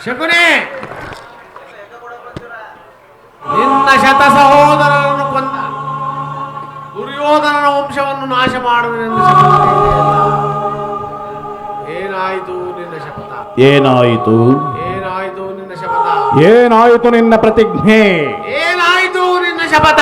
ಶಕುನಿ, ನಿನ್ನ ಶತ ಸಹೋದರರನ್ನು ಕೊಂದ ದುರ್ಯೋಧನನ ವಂಶವನ್ನು ನಾಶ ಮಾಡುವೆನೆಂದು ಏನಾಯಿತು ನಿನ್ನ ಶಪಥ? ಏನಾಯಿತು? ಏನಾಯಿತು ನಿನ್ನ ಶಪಥ? ಏನಾಯಿತು ನಿನ್ನ ಪ್ರತಿಜ್ಞೆ? ಏನಾಯಿತು ನಿನ್ನ ಶಪಥ?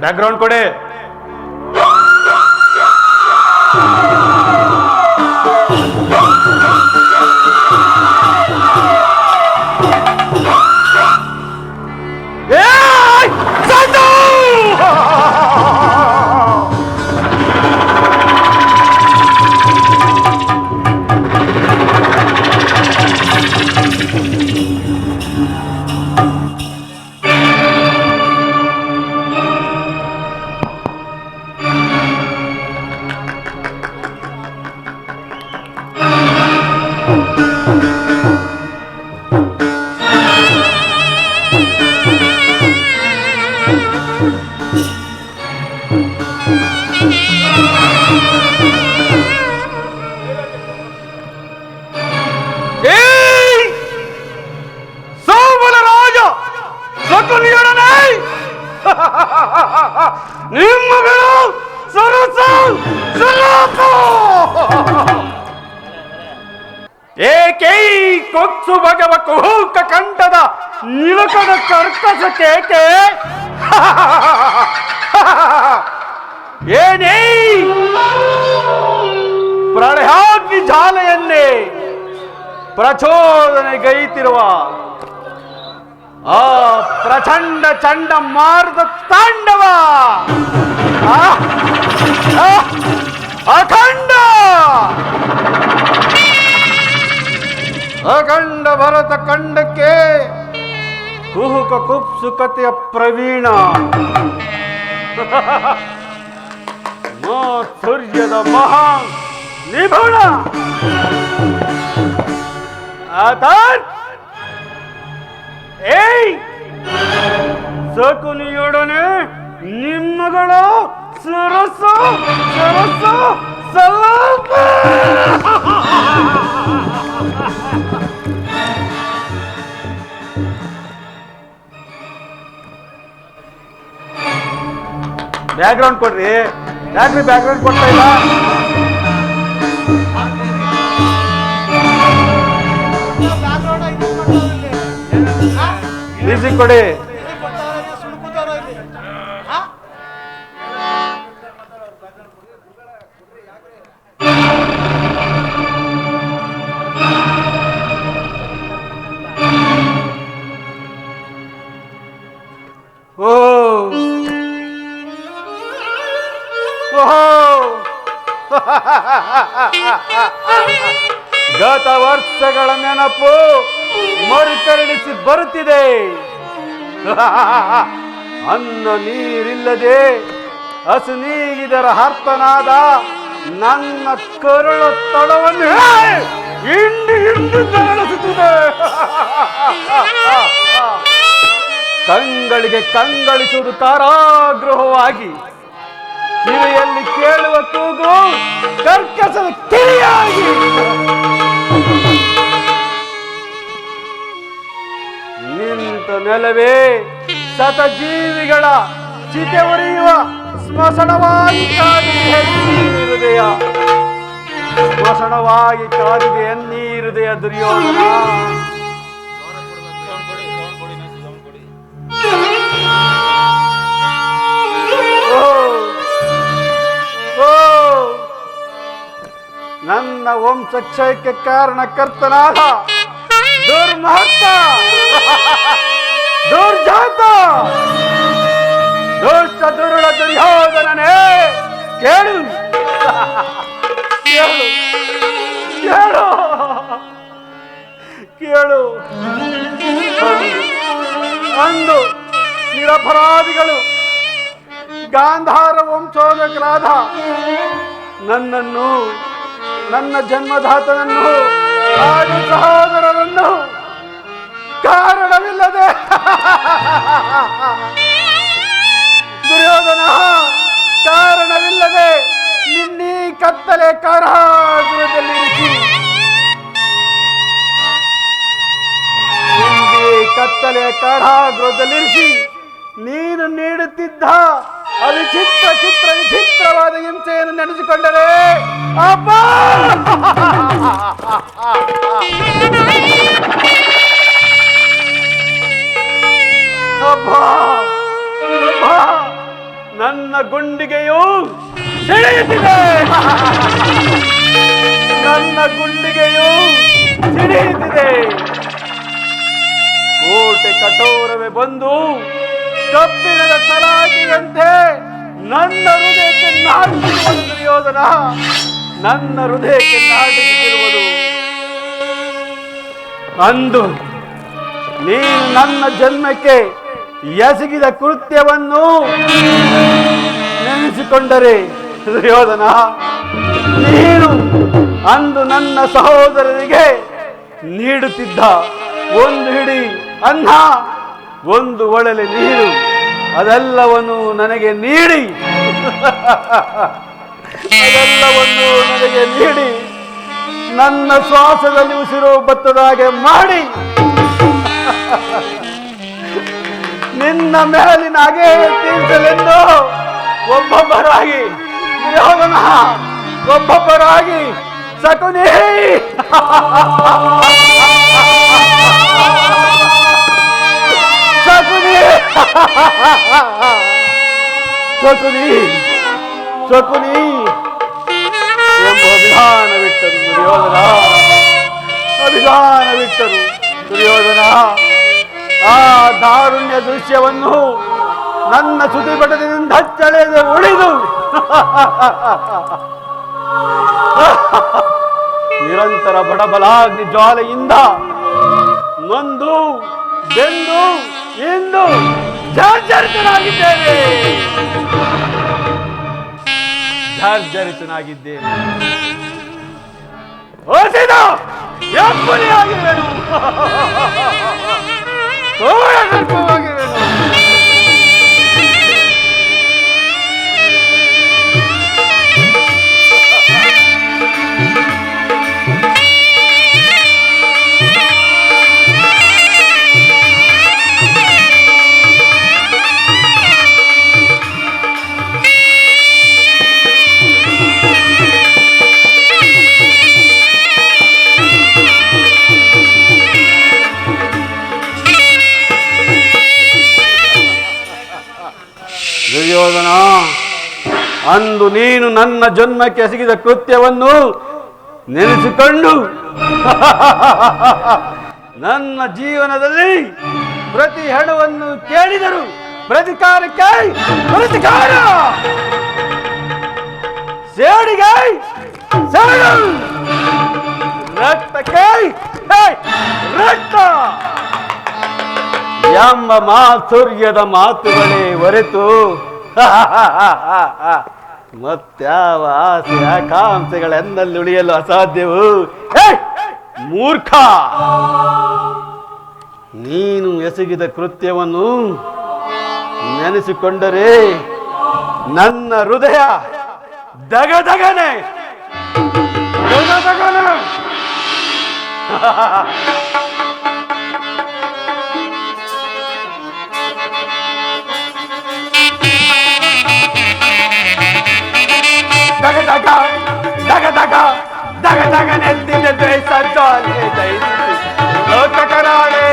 ಬ್ಯಾಕ್ಗ್ರೌಂಡ್ ಕೊಡಿ. ಏಕೈ ಕೊಚ್ಚು ಭಗವ ಕುಹುಕ ಕಂಠದ ನಿಲುಕದ ಕರ್ಕಸ ಕೇಕೆ ಏನೇ ಪ್ರಳಯಾಗ್ನಿ ಜಾಲೆಯನ್ನೇ ಪ್ರಚೋದನೆಗೈತಿರುವ ಆ ಪ್ರಚಂಡ ಚಂಡಮಾರುತ ತಾಂಡವ ಅಖಂಡ ಅಖಂಡ ಭರತ ಖಂಡಕ್ಕೆ ಕುಹುಕ ಕುಪ್ಸುಕತೆಯ ಪ್ರವೀಣ ಮಾಧುರ್ಯದ ಮಹಾ ನಿಪುಣ ಏಯ್ ಶಕುನಿಯೊಡನೆ ನಿಮ್ಮಗಳ ಸರಸ ಸರಸ ಸಲಾಪ ಬ್ಯಾಕ್ಗ್ರೌಂಡ್ ಕೊಡ್ರಿ. ಯಾಕ್ರಿ ಬ್ಯಾಕ್ಗ್ರೌಂಡ್ ಕೊಡ್ತಾ ಇಲ್ಲ? ಮ್ಯೂಸಿಕ್ ಕೊಡಿ. ಗತ ವರ್ಷಗಳ ನೆನಪು ಮರುಕರಣಿಸಿ ಬರುತ್ತಿದೆ. ಅನ್ನ ನೀರಿಲ್ಲದೆ ಹಸು ನೀಗಿದರ ಹರ್ತನಾದ ನನ್ನ ಕರುಳ ತಡವನ್ನು ಹಿಂಡಿ ಹಿಂಡಿ ತರಳಿಸುತ್ತಿದೆ. ಕಂಗಳಿಗೆ ಕಂಗಳಿಸುವುದು ಕಾರಾಗೃಹವಾಗಿ, ಕಿವಿಯಲ್ಲಿ ಕೇಳುವ ಕೂಗು ಕರ್ಕಸದ ಕಿವಿಯಾಗಿ. ನಿಂತ ನೆಲವೇ ಶತಜೀವಿಗಳ ಚಿತೆ ಉರಿಯುವ ಸ್ಮಶಾನವಾಗಿ ಕಾದಿದೆ ಎನ್ನೀ ಹೃದಯ. ಸ್ಮಶಾನವಾಗಿ ಕಾದಿದೆ ಎನ್ನೀ ಹೃದಯ ದುರ್ಯೋಧನ. ನನ್ನ ವಂಶಕ್ಷಯಕ್ಕೆ ಕಾರಣಕರ್ತನಾದ ದುರ್ಮಹತ್ತ, ದುರ್ಜಾತ, ದುಷ್ಟ ದುರುಳ ದುರ್ಯೋಧನನೇ, ಕೇಳು ಕೇಳು ಕೇಳು ಕೇಳು. ಅಂದು ನಿರಪರಾಧಿಗಳು ಗಾಂಧಾರ ವಂಶೋದಕರಾದ ನನ್ನನ್ನು, ನನ್ನ ಜನ್ಮದಾತನನ್ನು, ಹಾಗೂ ಸಹೋದರರನ್ನು ಕಾರಣವಿಲ್ಲದೆ ದುರ್ಯೋಧನ ಕಾರಣವಿಲ್ಲದೆ ನಿನ್ನೀ ಕತ್ತಲೆ ಕಾರಾಗೃಹದಲ್ಲಿರಿಸಿ, ಕತ್ತಲೆ ಕಾರಾಗೃಹದಲ್ಲಿರಿಸಿ ನೀನು ನೀಡುತ್ತಿದ್ದ ವಿಚಿತ್ರವಾದ ಹಿಂಸೆಯನ್ನು ನೆನೆಸಿಕೊಂಡರೆ ಅಪ್ಪ, ನನ್ನ ಗುಂಡಿಗೆಯು ಸಿಡಿಯುತ್ತಿದೆ, ನನ್ನ ಗುಂಡಿಗೆಯು ಸಿಡಿಯುತ್ತಿದೆ. ಕೋಟೆ ಕಠೋರವೇ ಬಂದು ಕಬ್ಬಿಣದ ಸಲಾಕೆಯಂತೆ ನನ್ನ ಹೃದಯಕ್ಕೆ ನಾಟಿಸಿರುವುದು ದುರ್ಯೋಧನ, ನನ್ನ ಹೃದಯಕ್ಕೆ ನಾಟಿಸಿರುವುದು. ಅಂದು ನೀನು ನನ್ನ ಜನ್ಮಕ್ಕೆ ಎಸಗಿದ ಕೃತ್ಯವನ್ನು ನೆನೆಸಿಕೊಂಡರೆ ದುರ್ಯೋಧನ, ನೀನು ಅಂದು ನನ್ನ ಸಹೋದರರಿಗೆ ನೀಡುತ್ತಿದ್ದ ಒಂದು ಹಿಡಿ ಅನ್ನ, ಒಂದು ಒಳಲೆ ನೀರು, ಅದೆಲ್ಲವನ್ನು ನನಗೆ ನೀಡಿ ಅದೆಲ್ಲವನ್ನು ನನಗೆ ನೀಡಿ ನನ್ನ ಶ್ವಾಸದಲ್ಲಿ ಉಸಿರು ಬತ್ತದ ಹಾಗೆ ಮಾಡಿ ನಿನ್ನ ಮೇಲಿನ ಹಾಗೆ ತೀರಿಸಲೆಂದು ಒಬ್ಬೊಬ್ಬರಾಗಿ ದುರ್ಯೋಧನ, ಒಬ್ಬೊಬ್ಬರಾಗಿ ಶಕುನಿ ಶಕುನಿ ಶಕುನಿ ಶಕುನಿ ಎಂಬ ಅಭಿಧಾನವಿಟ್ಟರು ದುರ್ಯೋಧನ, ಅಭಿಧಾನವಿಟ್ಟರು ದುರ್ಯೋಧನ. ಆ ದಾರುಣ್ಯ ದೃಶ್ಯವನ್ನು ನನ್ನ ಸುದಿಪಟದಿಂದ ಹಚ್ಚಳೆದು ಉಳಿದು ನಿರಂತರ ಬಡಬಲಾಗ್ನಿ ಜ್ವಾಲೆಯಿಂದ ನೊಂದು ಬೆಂದು ಇಂದು ಜರ್ಜರಿತನಾಗಿದ್ದೇನೆ, ಜರ್ಜರಿತನಾಗಿದ್ದೇನೆ. ಎಪ್ಪನಿಯಾಗಿರುವೆನು, ದುರ್ಯೋಧನ, ಅಂದು ನೀನು ನನ್ನ ಜನ್ಮಕ್ಕೆ ಎಸಗಿದ ಕೃತ್ಯವನ್ನು ನೆನೆಸಿಕೊಂಡು ನನ್ನ ಜೀವನದಲ್ಲಿ ಪ್ರತಿ ಹೆಣವನ್ನು ಕೇಳಿದರು ಪ್ರತಿಕಾರಕ್ಕೆ ಪ್ರತಿಕಾರ, ಸೇಡಿಗೆ ಸೇಡು ರಕ್ತಕ್ಕೆ ರಕ್ತ ಎಂಬ ಮಾಧುರ್ಯದ ಮಾತುಗಳೇ ಹೊರೆತು ಮತ್ಯಾವ ಆಸೆ ಆಕಾಂಕ್ಷೆಗಳೆಂದಲ್ಲಿ ಉಳಿಯಲು ಅಸಾಧ್ಯವು. ಮೂರ್ಖ, ನೀನು ಎಸಗಿದ ಕೃತ್ಯವನ್ನು ನೆನೆಸಿಕೊಂಡರೆ ನನ್ನ ಹೃದಯ ದಗದಗನೆ ದಗದಗನೆ ದಗದಗ ದಗದಗ ದಗದಗನೆಂದಿದೆ ದ್ವೇಷ ಜ್ವಾಲೆ ದೈಸಿ ಲೋಕ ಕರಾಳೆ.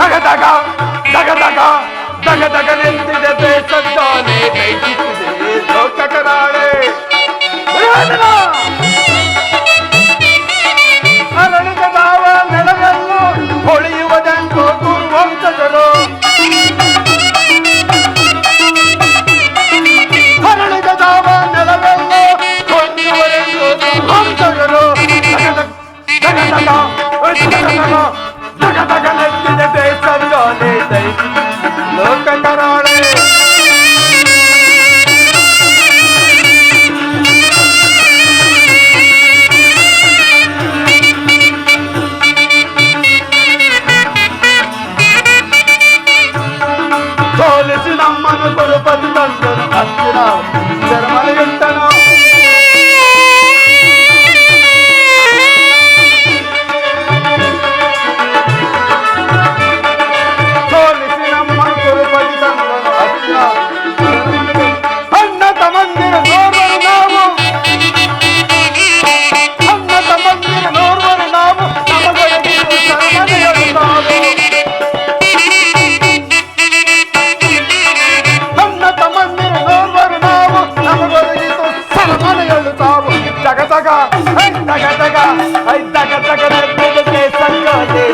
ದಗದಗ ದಗದಗ ದಗದಗನೆಂದಿದೆ ದ್ವೇಷ ಜ್ವಾಲೆ ದೈಸಿದೆ ಲೋಕ ಕರಾಳೆ. ಅರಳಿದ ನಾವ ನೆಲವನ್ನು ಹೊಳೆಯುವುದೆಂದು ದುರ್ವಂಶಜರು ಹರಳಿದ ನಾವ ನೆಲವನ್ನು ಹೊಳೆಯುವುದೆಂದು ದುರ್ವಂಶಜರು. ದಗದಗ ದಗದಗ ದಗದಗನೆಂದಿದೆ ದ್ವೇಷ ಜ್ವಾಲೆ ದೈಸಿದೆ ಲೋಕ ಕರಾಳೆ. ಸೋಲಿಸಿ ನಮ್ಮನ್ನು ಕೊಡುಪತಿ ತಂದನು ಹತ್ತಿರ ಶರಮನೆಯುಂಟನು. ಸೋಲಿಸಿ ನಮ್ಮನ್ನು ಕೊಡುಪತಿ ತಂದನು ಹತ್ತಿರ ಅಣ್ಣ ತಮ್ಮಂದಿರ ನೋರ್ವರು ನಾವು, ಅಣ್ಣ ತಮ್ಮಂದಿರ ನೋರ್ವರು ನಾವು ನಮಗೊಳಗೆ ಶರಮನೆಯಳು ತಾವು. ದಗದಗ ದಗದಗ ದಗದಗ ನೆತ್ತಿದೆ ಸಂಗಾತಿ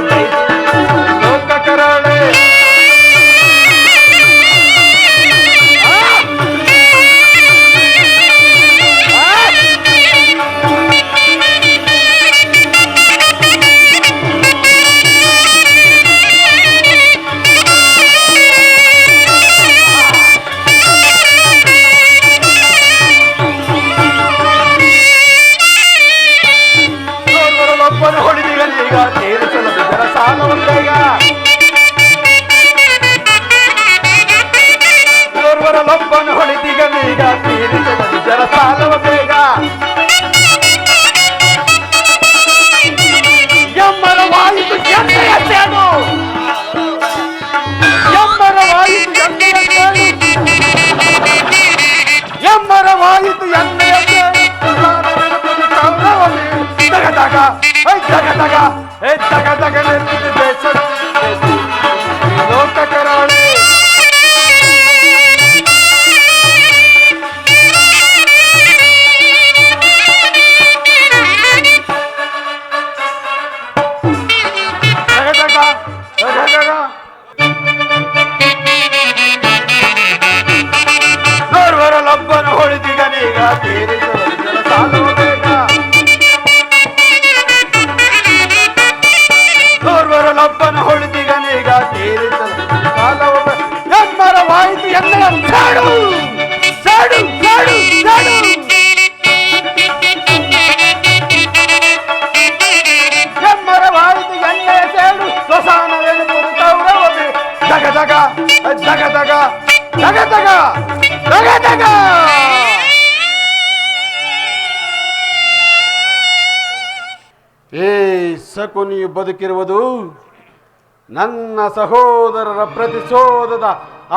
ಲೋಕ ಕರಾಳೆ. ಲೊಬ್ಬನ ಹೊಳಿದಿಗನೀಗ ತೀರಿಸಲು ಜರ ಸಾಲವ ಬೇಗ. ಎಮ್ಮರವಾಯಿತು ಎಣ್ಣೆಯ ಸೇಡು, ಎಮ್ಮರವಾಯಿತು ಎಣ್ಣೆಯ ಸೇಡು, ಎಮ್ಮರವಾಯಿತು ಎಣ್ಣೆಯ ಸೇಡು. ದಗದಗ ದಗದಗ ದಗದಗ ನೆತ್ತಿದೆ ಲೋಕ ಕರಾಳೆ. ನೋರ್ವರ ಲಬ್ಬನ ಹೊಳಿದಿಗನೀಗ ತೀರಿಸಲು ಜಲ ಸಾಲವ ಬೇಗ. ನೋರ್ವರ ಲಬ್ಬನ ಹೊಳಿದಿಗನೀಗ ತೀರಿಸಲು ಸಾಲವ ಬೇಗ. ಎಮ್ಮರವಾಯಿತು ಎಣ್ಣೆಯ ಸೇಡು, ಸೇಡು ಸೇಡು ಸೇಡು. ಎಮ್ಮರವಾಯಿತು ಎಣ್ಣೆಯ ಸೇಡು ಸ್ವಸಾನವೆಂಬುದು ಕೌರವವೇ. ದಗದಗ ದಗದಗ ದಗದಗ ದಗದಗ. ಏ ಶಕುನಿಯು ಬದುಕಿರುವುದು ನನ್ನ ಸಹೋದರರ ಪ್ರತಿಶೋಧದ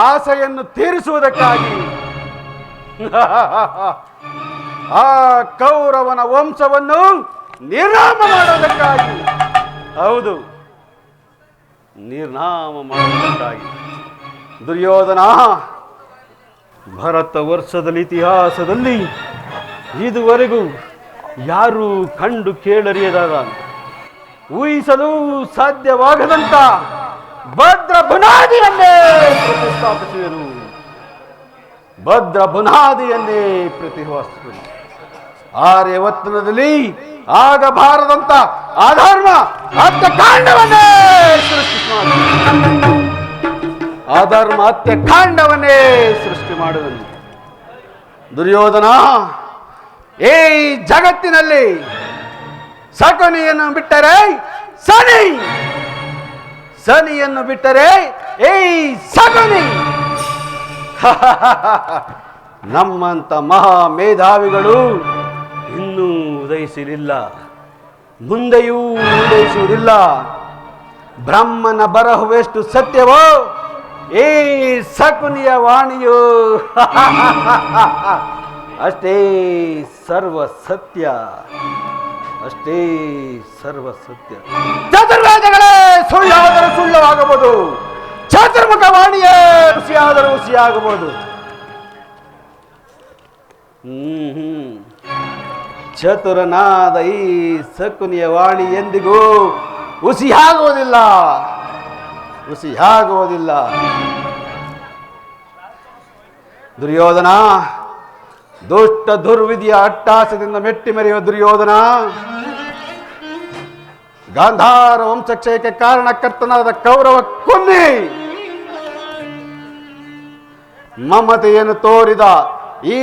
ಆಸೆಯನ್ನು ತೀರಿಸುವುದಕ್ಕಾಗಿ. ಆ ಕೌರವನ ವಂಶವನ್ನು ನಿರ್ನಾಮ ಮಾಡುವುದಕ್ಕಾಗಿ. ಹೌದು, ನಿರ್ನಾಮ ಮಾಡುವುದಕ್ಕಾಗಿ. ದುರ್ಯೋಧನ, ಭರತ ವರ್ಷದಲ್ಲಿ ಇತಿಹಾಸದಲ್ಲಿ ಇದುವರೆಗೂ ಯಾರೂ ಕಂಡು ಕೇಳರಿಯದಾದ ಊಹಿಸಲು ಸಾಧ್ಯವಾಗದಂತ ಭದ್ರ ಬುನಾದಿಯನ್ನೇ ಪ್ರತಿಷ್ಠಾಪಿಸುವರು. ಭದ್ರ ಬುನಾದಿಯನ್ನೇ ಪ್ರತಿಭಾವಿಸುತ್ತದೆ. ಆರ್ಯವರ್ತನದಲ್ಲಿ ಆಗಬಾರದಂತ ಅಧರ್ಮ ಹತ್ಯಕಾಂಡವನ್ನೇ ಸೃಷ್ಟಿ ಮಾಡುವನು. ಅಧರ್ಮ ಹತ್ಯಕಾಂಡವನ್ನೇ ಸೃಷ್ಟಿ ಮಾಡುವನು. ದುರ್ಯೋಧನ, ಈ ಜಗತ್ತಿನಲ್ಲಿ ಶಕುನಿಯನ್ನು ಬಿಟ್ಟರೆ ಶನಿ, ಶನಿಯನ್ನು ಬಿಟ್ಟರೆ ಈ ಶಕುನಿ. ನಮ್ಮಂತ ಮಹಾ ಮೇಧಾವಿಗಳು ಇನ್ನೂ ಉದಯಿಸಲಿಲ್ಲ, ಮುಂದೆಯೂ ಉದಯಿಸುವುದಿಲ್ಲ. ಬ್ರಹ್ಮನ ಬರಹವೆಷ್ಟು ಸತ್ಯವೋ ಈ ಶಕುನಿಯ ವಾಣಿಯು ಅಷ್ಟೇ ಸರ್ವ ಸತ್ಯ, ಅಷ್ಟೇ ಸರ್ವ ಸತ್ಯ. ಚತುರ್ವೇದಗಳೇ ಸುಳ್ಳಾದರೂ ಸುಳ್ಳವಾಗಬಹುದು, ಚತುರ್ಮುಖ ವಾಣಿಯೇ ಹುಸಿಯಾದರೂ ಹುಸಿಯಾಗಬಹುದು. ಚತುರನಾದ ಈ ಶಕುನಿಯ ವಾಣಿ ಎಂದಿಗೂ ಹುಸಿಯಾಗುವುದಿಲ್ಲ, ಹುಸಿಯಾಗುವುದಿಲ್ಲ. ದುರ್ಯೋಧನ, ದುಷ್ಟ ದುರ್ವಿಧಿಯ ಅಟ್ಟಾಸದಿಂದ ಮೆಟ್ಟಿ ಮೆರೆಯುವ ದುರ್ಯೋಧನ, ಗಾಂಧಾರ ವಂಶಕ್ಷಯಕ್ಕೆ ಕಾರಣಕರ್ತನಾದ ಕೌರವ ಕೊನ್ನಿ, ಮಮತೆಯನ್ನು ತೋರಿದ ಈ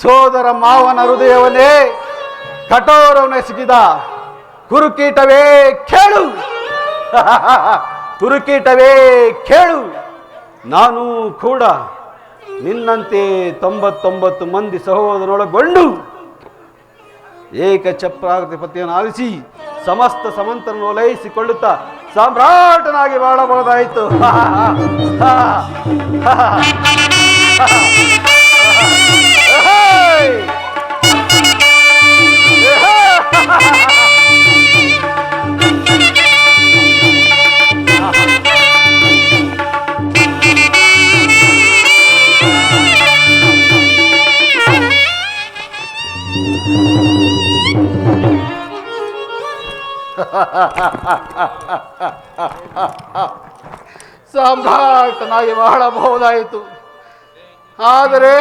ಸೋದರ ಮಾವನ ಹೃದಯವನ್ನೇ ಕಠೋರವನ್ನೆಸಗಿದ ಕುರುಕೀಟವೇ ಕೇಳು, ಕುರುಕೀಟವೇ ಕೇಳು. ನಾನು ಕೂಡ ನಿನ್ನಂತೆ 99 ಮಂದಿ ಸಹೋದರನೊಳಗೊಂಡು ಏಕಚಪ್ರಾಕೃತಿ ಪತಿಯನ್ನು ಆಲಿಸಿ ಸಮಸ್ತ ಸಮಂತರನ್ನು ಓಲೈಸಿಕೊಳ್ಳುತ್ತಾ ಸಾಮ್ರಾಟನಾಗಿ ಬಾಳಬಹುದಾಯಿತು. ಸಾಮ್ರಾಟನಾಗಿ ಬಾಳಬಹುದಾಯಿತು. ಆದರೆ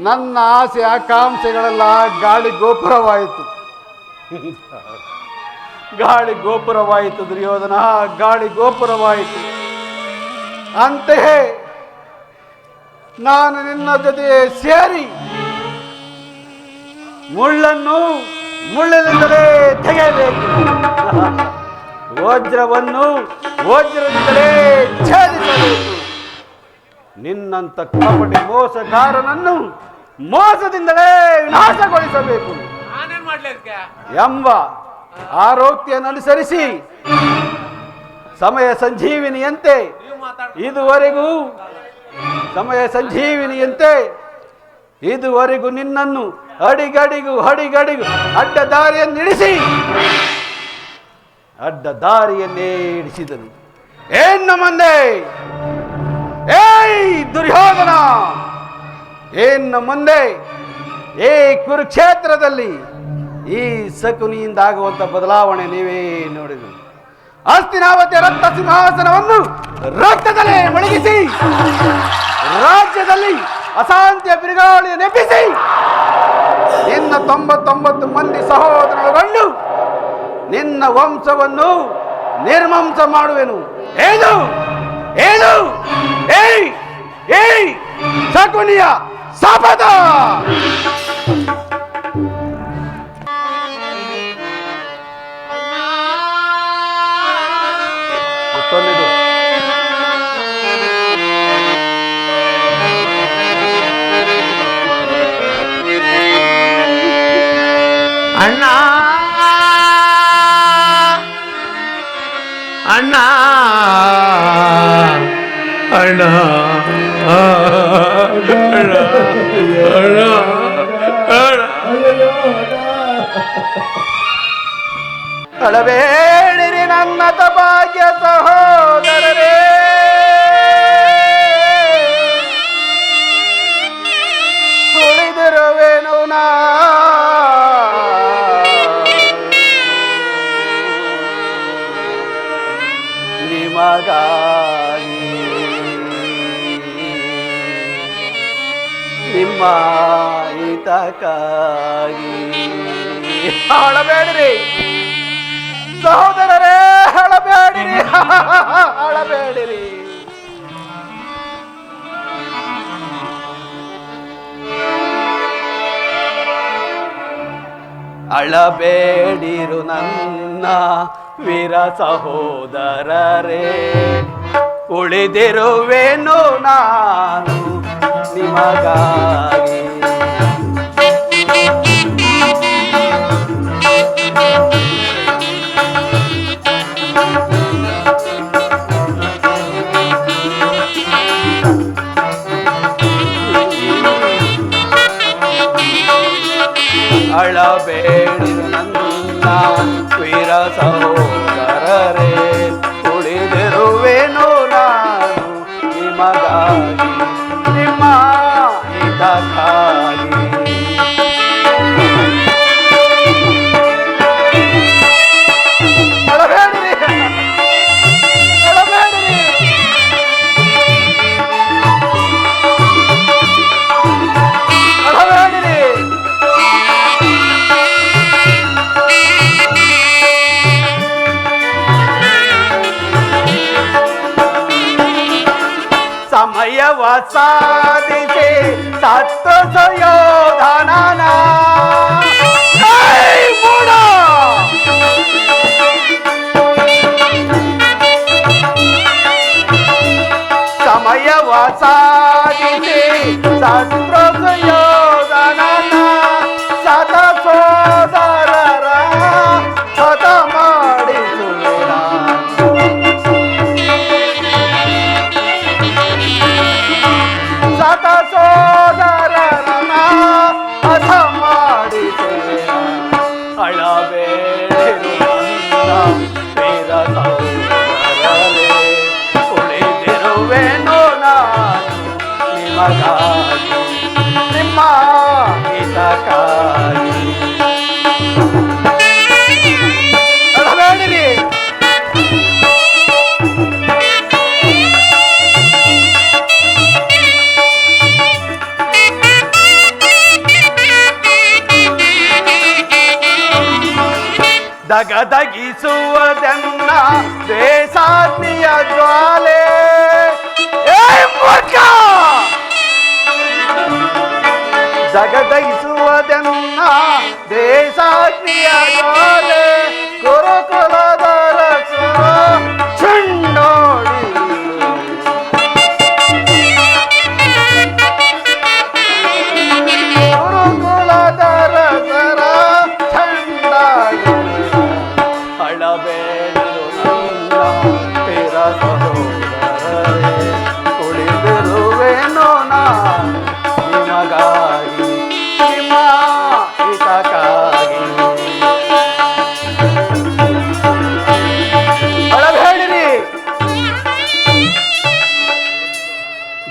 ನನ್ನ ಆಸೆ ಆಕಾಂಕ್ಷೆಗಳೆಲ್ಲ ಗಾಳಿ ಗೋಪುರವಾಯಿತು, ಗಾಳಿ ಗೋಪುರವಾಯಿತು ದುರ್ಯೋಧನ, ಗಾಳಿ ಗೋಪುರವಾಯಿತು. ಅಂತೆಯೇ ನಾನು ನಿನ್ನ ಜೊತೆ ಸೇರಿ ಮುಳ್ಳನ್ನು ಮುಳ್ಳಿನಿಂದಲೇ ತೆಗೆಯಬೇಕು, ವಜ್ರವನ್ನು ವಜ್ರದಿಂದಲೇ ಛೇದಿಸಬೇಕು. ನಿನ್ನಂತ ಕಪಟಿ ಮೋಸಗಾರನನ್ನು ಮೋಸದಿಂದಲೇ ವಿನಾಶಗೊಳಿಸಬೇಕು ಎಂಬ ಆರೋಗ್ಯವನ್ನು ಅನುಸರಿಸಿ ಸಮಯ ಸಂಜೀವಿನಿಯಂತೆ ಇದುವರೆಗೂ ನಿನ್ನನ್ನು ಅಡಿಗಡಿಗೂ ಅಡ್ಡ ದಾರಿಯನ್ನೇ ಇಡಿಸಿದನು. ಏನು ಮುಂದೆ ಏಯ್ ದುರ್ಯೋಧನ, ಏನು ಮುಂದೆ ಈ ಕುರುಕ್ಷೇತ್ರದಲ್ಲಿ ಈ ಶಕುನಿಯಿಂದ ಆಗುವಂತ ಬದಲಾವಣೆ ನೀವೇ ನೋಡಿದರು. ಹಸ್ತಿನಾವತಿಯ ರಕ್ತ ಸಿಂಹಾಸನವನ್ನು ರಕ್ತದಲ್ಲೇ ಮುಳುಗಿಸಿ ರಾಜ್ಯದಲ್ಲಿ ಅಶಾಂತಿಯ ಬಿರುಗಾಳಿಯ ನೆಪ್ಪಿಸಿ ನಿನ್ನ 99 ಮಂದಿ ಸಹೋದರರನ್ನು ನಿನ್ನ ವಂಶವನ್ನು ನಿರ್ವಂಶ ಮಾಡುವೆನು. ಏನು ಏನು ಏಯ್ ಏಯ್ ಶಕುನಿಯ ಶಪಥ. ಅಣ್ಣ ಅಣ್ಣ ಅಣ್ಣ ಅಳಬೇಡಿರಿ ನನ್ನ ಭಾಗ್ಯ ಸಹೋದರರೇ, ಉಳಿದಿರುವೆನು ನಾ ನಿಮಗಾಗಿ. ನಿಮ್ಮ ಹಿತಕ್ಕಾಗಿ. ಅಳಬೇಡಿರಿ ಸಹೋದರರೇ, ಅಳಬೇಡಿರಿ, ಅಳಬೇಡಿರಿ. ಅಳಬೇಡಿರು ನನ್ನ ವೀರ ಸಹೋದರರೇ, ಉಳಿದಿರುವೆನು ನಾನು ನಿಮಗಾಗಿ. ಅಳಬೇಡಿರು ನನ್ನ ವೀರ ಸಹೋದರರೇ, ಉಳಿದಿರುವೆನು ನಾನು ನಿಮಗಾಗಿ, ನಿಮ್ಮ ಹಿತಕ್ಕಾಗಿ. ಅಳಬೇಡಿರಿ, ಅಳಬೇಡಿರಿ. ಅಳಬೇಡಿರಿ. ಸಮಯವ ಸಾಧಿಸಿ ಸತ್ತು ಸುಯೋಧನನ ಮೂಡ ಸಮಯವ ಸಾಧಿಸಿ ಸತ್ತು ಸುಯೋಧನನ ಸತ ಸೋದರರ ಸತ ಮಾಡಿಸುವಿರ. ಸತ ಸೋದರನ ಹಠ ಮಾಡಿಸುವಿರ. ಅಳಬೇಡಿರು ನನ್ನ ವೀರ ಸಹೋದರರೇ, ಉಳಿದಿರುವೆನು ನಾನು ನಿಮಗಾಗಿ, ನಿಮ್ಮ ಹಿತಕ್ಕಾಗಿ. ಅಳಬೇಡಿರಿ. ದಗದಗಿಸುವುದನ್ನ ದೇಶಾಗ್ನಿಯ ಜ್ವಾಲೆ. ಮೂರ್ಖ! ದಗದಗಿಸುವುದನ್ನ ದೇಶಾಗ್ನಿಯ ಜ್ವಾಲೆ. ಗುರುಕುಲದ ರಸು ಚಂಡೋಡಿ. ಗುರುಕುಲದ ರಸರ ಚಂಡಾಗಿ. ಅಳಬೇಡಿರು ನನ್ನ ವೀರ ಸಹೋದರರೇ, ಉಳಿದಿರುವೆನು ನಾನು ನಿಮಗಾಗಿ, ನಿಮ್ಮ ಹಿತಕ್ಕಾಗಿ. ಅಳಬೇಡಿರಿ.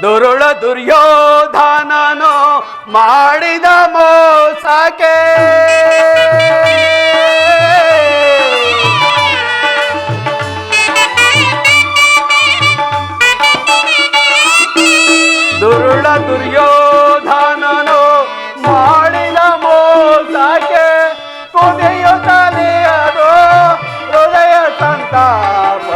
ದುರುಳ ದುರ್ಯೋಧನನು ಮಾಡಿದ ಮೋಸಕ್ಕೆ ದುರುಳ ದುರ್ಯೋಧನನು ಮಾಡಿದ ಮೋಸಕ್ಕೆ ಕುದಿಯುತ್ತಲೇ ಅದು ಹೃದಯ ಸಂತಾಪ.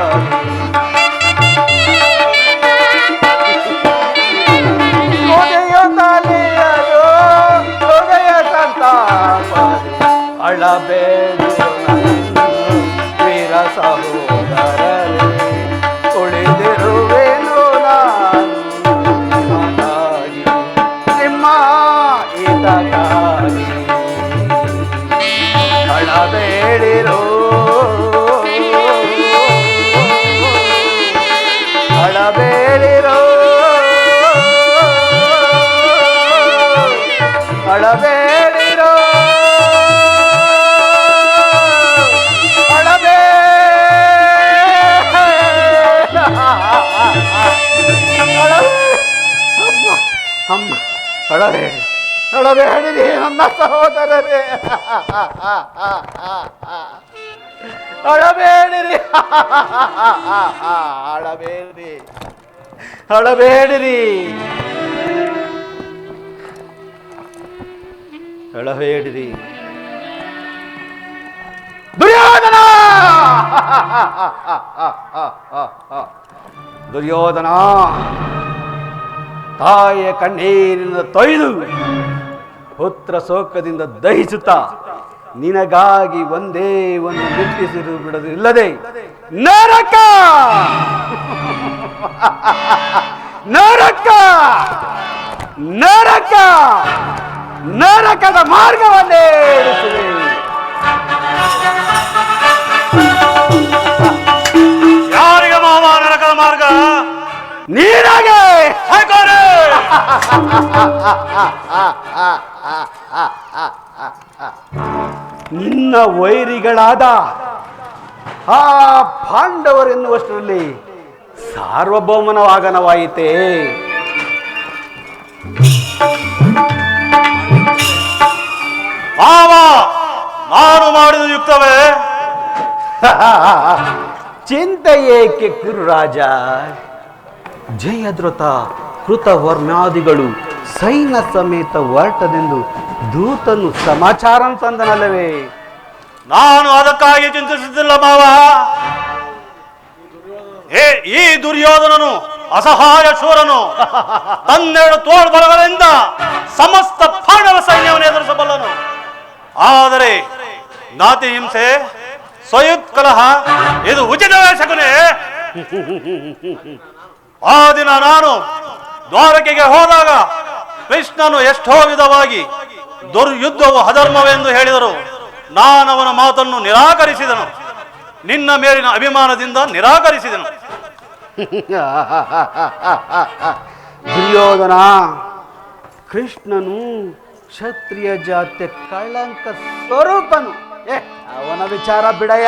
ಕುದಿಯುತ್ತಲೇ ಅದು ಹೃದಯ ಸಂತಾಪ. ಅಳಬೇಡಿರು ನನ್ನ ವೀರ ಸಹೋದರರೇ, ಉಳಿದಿರುವೆನು ನಾನು ನಿಮಗಾಗಿ, ನಿಮ್ಮ ಹಿತಕ್ಕಾಗಿ. ಅಳಬೇಡಿರು, ಅಳಬೇಡಿರು, ಅಳಬೇಡಿರು, ಅಳಬೇ ಅಮ್ಮ ಅಳಬೇಡಿ, ಅಳಬೇಡಿರಿ ನನ್ನ ಸಹೋದರರೇ, ಅಳಬೇಡಿರಿ, ಅಳಬೇಡಿರಿ, ಅಳಬೇಡಿರಿ. ಅಳಬೇಡಿರಿ. ದುರ್ಯೋಧನ ದುರ್ಯೋಧನ, ತಾಯಿಯ ಕಣ್ಣೀರಿನಿಂದ ತೊಯ್ದು ಪುತ್ರ ಶೋಕದಿಂದ ದಹಿಸುತ್ತಾ ನಿನಗಾಗಿ ಒಂದೇ ಒಂದು ನಿಟ್ಟಿಸಿರು ಬಿಡದು ಇಲ್ಲದೆ ನರಕ ನರಕ ನರಕ ನರಕದ ಮಾರ್ಗವನ್ನೇ ಇರಿಸುವೆ. ಯಾರಿಗೆ ಮಾವ ನರಕದ ಮಾರ್ಗ? ನೀನಾಗೆ. ನಿನ್ನ ವೈರಿಗಳಾದ ಆ ಪಾಂಡವರೆನ್ನುವಷ್ಟರಲ್ಲಿ ಸಾರ್ವಭೌಮನ ವಾಗನವಾಯಿತೆ. ಮಾವ, ನಾನು ಮಾಡಿದ ಯುಕ್ತವೇ? ಚಿಂತೆ ಏಕೆ ಕುರುರಾಜ? ಜಯದ್ರಥ ಕೃತವರ್ಮಾದಿಗಳು ಸೈನ್ಯ ಸಮೇತ ಹೊರಟದೆಂದು ದೂತನು ಸಮಾಚಾರ ತಂದನಲ್ಲವೇ? ನಾನು ಅದಕ್ಕಾಗಿ ಚಿಂತಿಸುತ್ತಿಲ್ಲ ಮಾವ. ಈ ದುರ್ಯೋಧನನು ಅಸಹಾಯ ಶೂರನು. ತನ್ನೆರಡು ತೋಳ್ಬಲಗಳಿಂದ ಸಮಸ್ತ ಪಾಂಡವ ಸೈನ್ಯವನ್ನು ಎದುರಿಸಬಲ್ಲನು. ಆದರೆ ನಾತಿ ಹಿಂಸೆ, ಸ್ವಯುತ್ಕಲಹ ಇದು ಉಚಿತವೇ ಶಕುನೆ? ಆ ದಿನ ನಾನು ದ್ವಾರಕೆಗೆ ಹೋದಾಗ ಕೃಷ್ಣನು ಎಷ್ಟೋ ವಿಧವಾಗಿ ದುರ್ಯುದ್ಧವು ಅಧರ್ಮವೆಂದು ಹೇಳಿದರು. ನಾನವನ ಮಾತನ್ನು ನಿರಾಕರಿಸಿದನು. ನಿನ್ನ ಮೇಲಿನ ಅಭಿಮಾನದಿಂದ ನಿರಾಕರಿಸಿದನು. ದುರ್ಯೋಧನ, ಕೃಷ್ಣನು ಕ್ಷತ್ರಿಯ ಜಾತಿಯ ಕಳಂಕ ಸ್ವರೂಪನು. ಅವನ ವಿಚಾರ ಬಿಡಯ.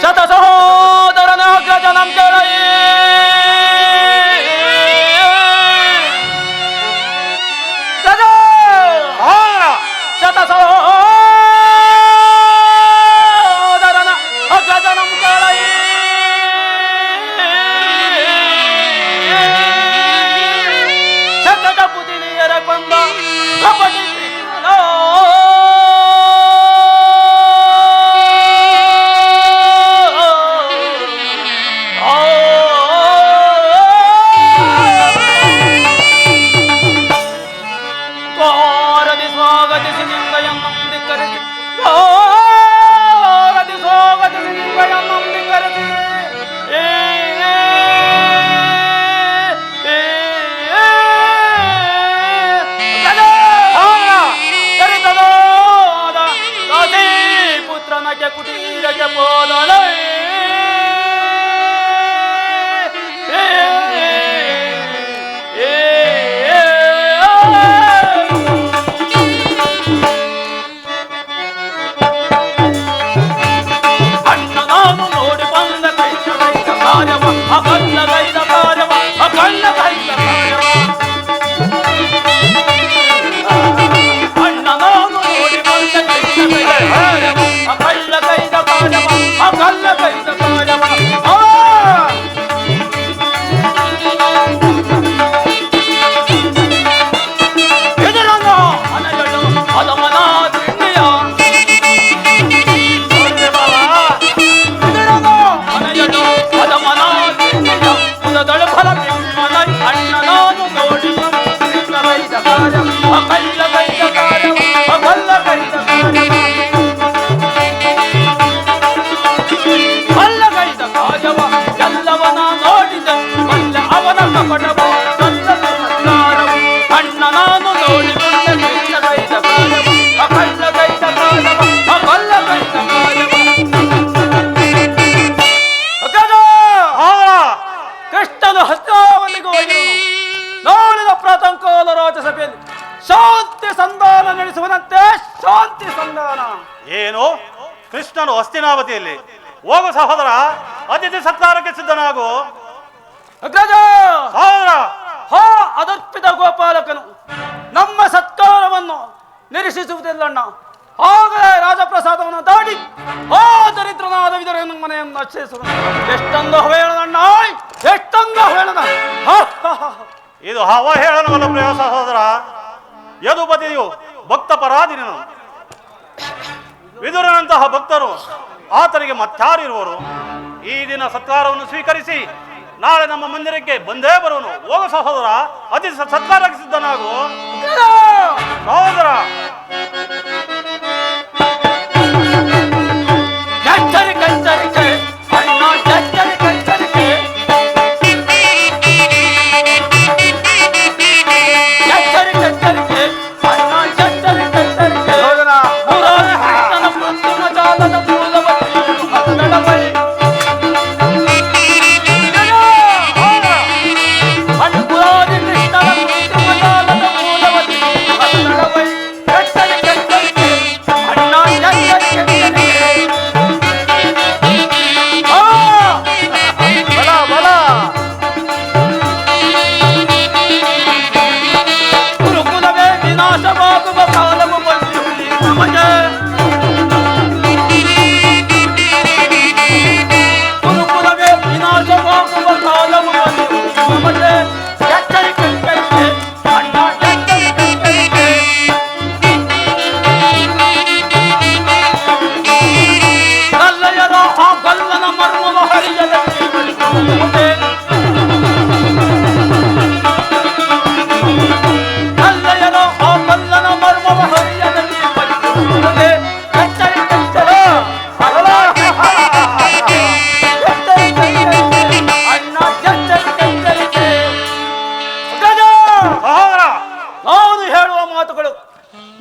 ಶತ ಸಹೋದರನ ಅಗ್ರಜನಂ ಕೇಳೈ ಶತ ಸಹೋದರನ ಅಗ್ರಜನಂ ಕೇಳೈ ಶಕಟ ಪುತಿಲಿಯರ ಕೊಂದ ಕಪಟಿ ಕುಟೀರಕ್ಕೆ ಹೋದಳ ಅಣ್ಣ ನಾನು ನೋಡಿ ಬಂದ ಕೈದ ಕಾರ್ಯವ ಅಕಲ್ಲ ಕೈದ ಕಾರ್ಯವ ಅಕಲ್ಲ ಕೈದ ಕಾರ್ಯವ ಅಣ್ಣ ನಾನು ನೋಡಿ ಬಂದ ಕೈದ ಕಾರ್ಯವ ಅಕಲ್ಲ ಕೈದ ಕಾರ್ಯವ ಅಕಲ್ಲ ಕೈದ ಕಾರ್ಯವ ಎದುರನ್ನು ಅನಯಳು ಅದಮನ ತಿಂಡಿಯ ಎದುರನ್ನು ಅನಯಳು ಅದಮನ ತಿಂಡಿಯ ಮುದದಳು ಫಲ ಬಿಮ್ಮನ ಅಣ್ಣ ನಾನು ನೋಡಿ ಕೈದ ಕಾರ್ಯವ ಅಕಲ್ಲ ಕೈದ ಕಾರ್ಯವ ಅಕಲ್ಲ ಕೈದ ಕಾರ್ಯವ ಅಲ್ಲಗೈದ ಕಾರ್ಯವ ಎಲ್ಲವನ ನೋಡಿದ ಮಲ್ಲ ಅವನ ಕಪಟವ ಸಲ್ಲದ ಸತ್ಕಾರವು ಅಣ್ಣ ನಾನು ನೋಡಿ ಬಂದ ಕೈದ ಕಾರ್ಯವ ಅಕಲ್ಲ ಕೈದ ಕಾರ್ಯವ ಅಕಲ್ಲ ಕೈದ ಕಾರ್ಯವ ಕೃಷ್ಣನು ಹಸ್ತಾವತಿಗೆ ಹೋಗಿರುವನು. ನೋಡಿದ ಪ್ರಾತಂಕಾಲ ರಾಜಸಭೆಯಲ್ಲಿ ಶಾಂತಿ ಸಂಧಾನ ನಡೆಸುವಂತೆ ಶಾಂತಿ ಸಂಧಾನ. ಏನು? ಕೃಷ್ಣನು ಹಸ್ತಿನಾವತಿಯಲ್ಲಿ? ಹೋಗು ಸಹೋದರ, ಅತಿಥಿ ಸತ್ಕಾರಕ್ಕೆ ಸಿದ್ಧನಾಗು. ಅಗ್ರಜ ಸಹೋದರ, ಹಾ ಅದರ್ಪಿತ ಗೋಪಾಲಕನು ನಮ್ಮ ಸತ್ಕಾರವನ್ನು ನಿರೀಕ್ಷಿಸುವುದಿಲ್ಲಣ್ಣ. ಆಗಲೇ ರಾಜಪ್ರಸಾದವನ್ನು ದಾಡಿ ಆ ದರಿದ್ರನಾದ ವಿದುರನ ಮನೆಯನ್ನು ಆಶ್ರಯಿಸುವ ಎಷ್ಟೊಂದು ಹೇಳಣ್ಣ. ಎಷ್ಟಂದ ಹೇಳನ ಇದು ಅವಹೇಳನವಲ್ಲ ಪ್ರಿಯ ಸಹೋದರ. ಯದುಪತಿಯು ಭಕ್ತ ಪರಾಧೀನನು. ವಿದುರನಂತಹ ಭಕ್ತರು ಆತನಿಗೆ ಮತ್ತಾರಿರುವರು. ಈ ದಿನ ಸತ್ಕಾರವನ್ನು ಸ್ವೀಕರಿಸಿ ನಾಳೆ ನಮ್ಮ ಮಂದಿರಕ್ಕೆ ಬಂದೇ ಬರುವನು. ಹೋಗ ಸಹೋದರ, ಅತಿ ಸತ್ಕಾರಕ್ಕೆ ಸಿದ್ಧನಾಗು ಸಹೋದರ.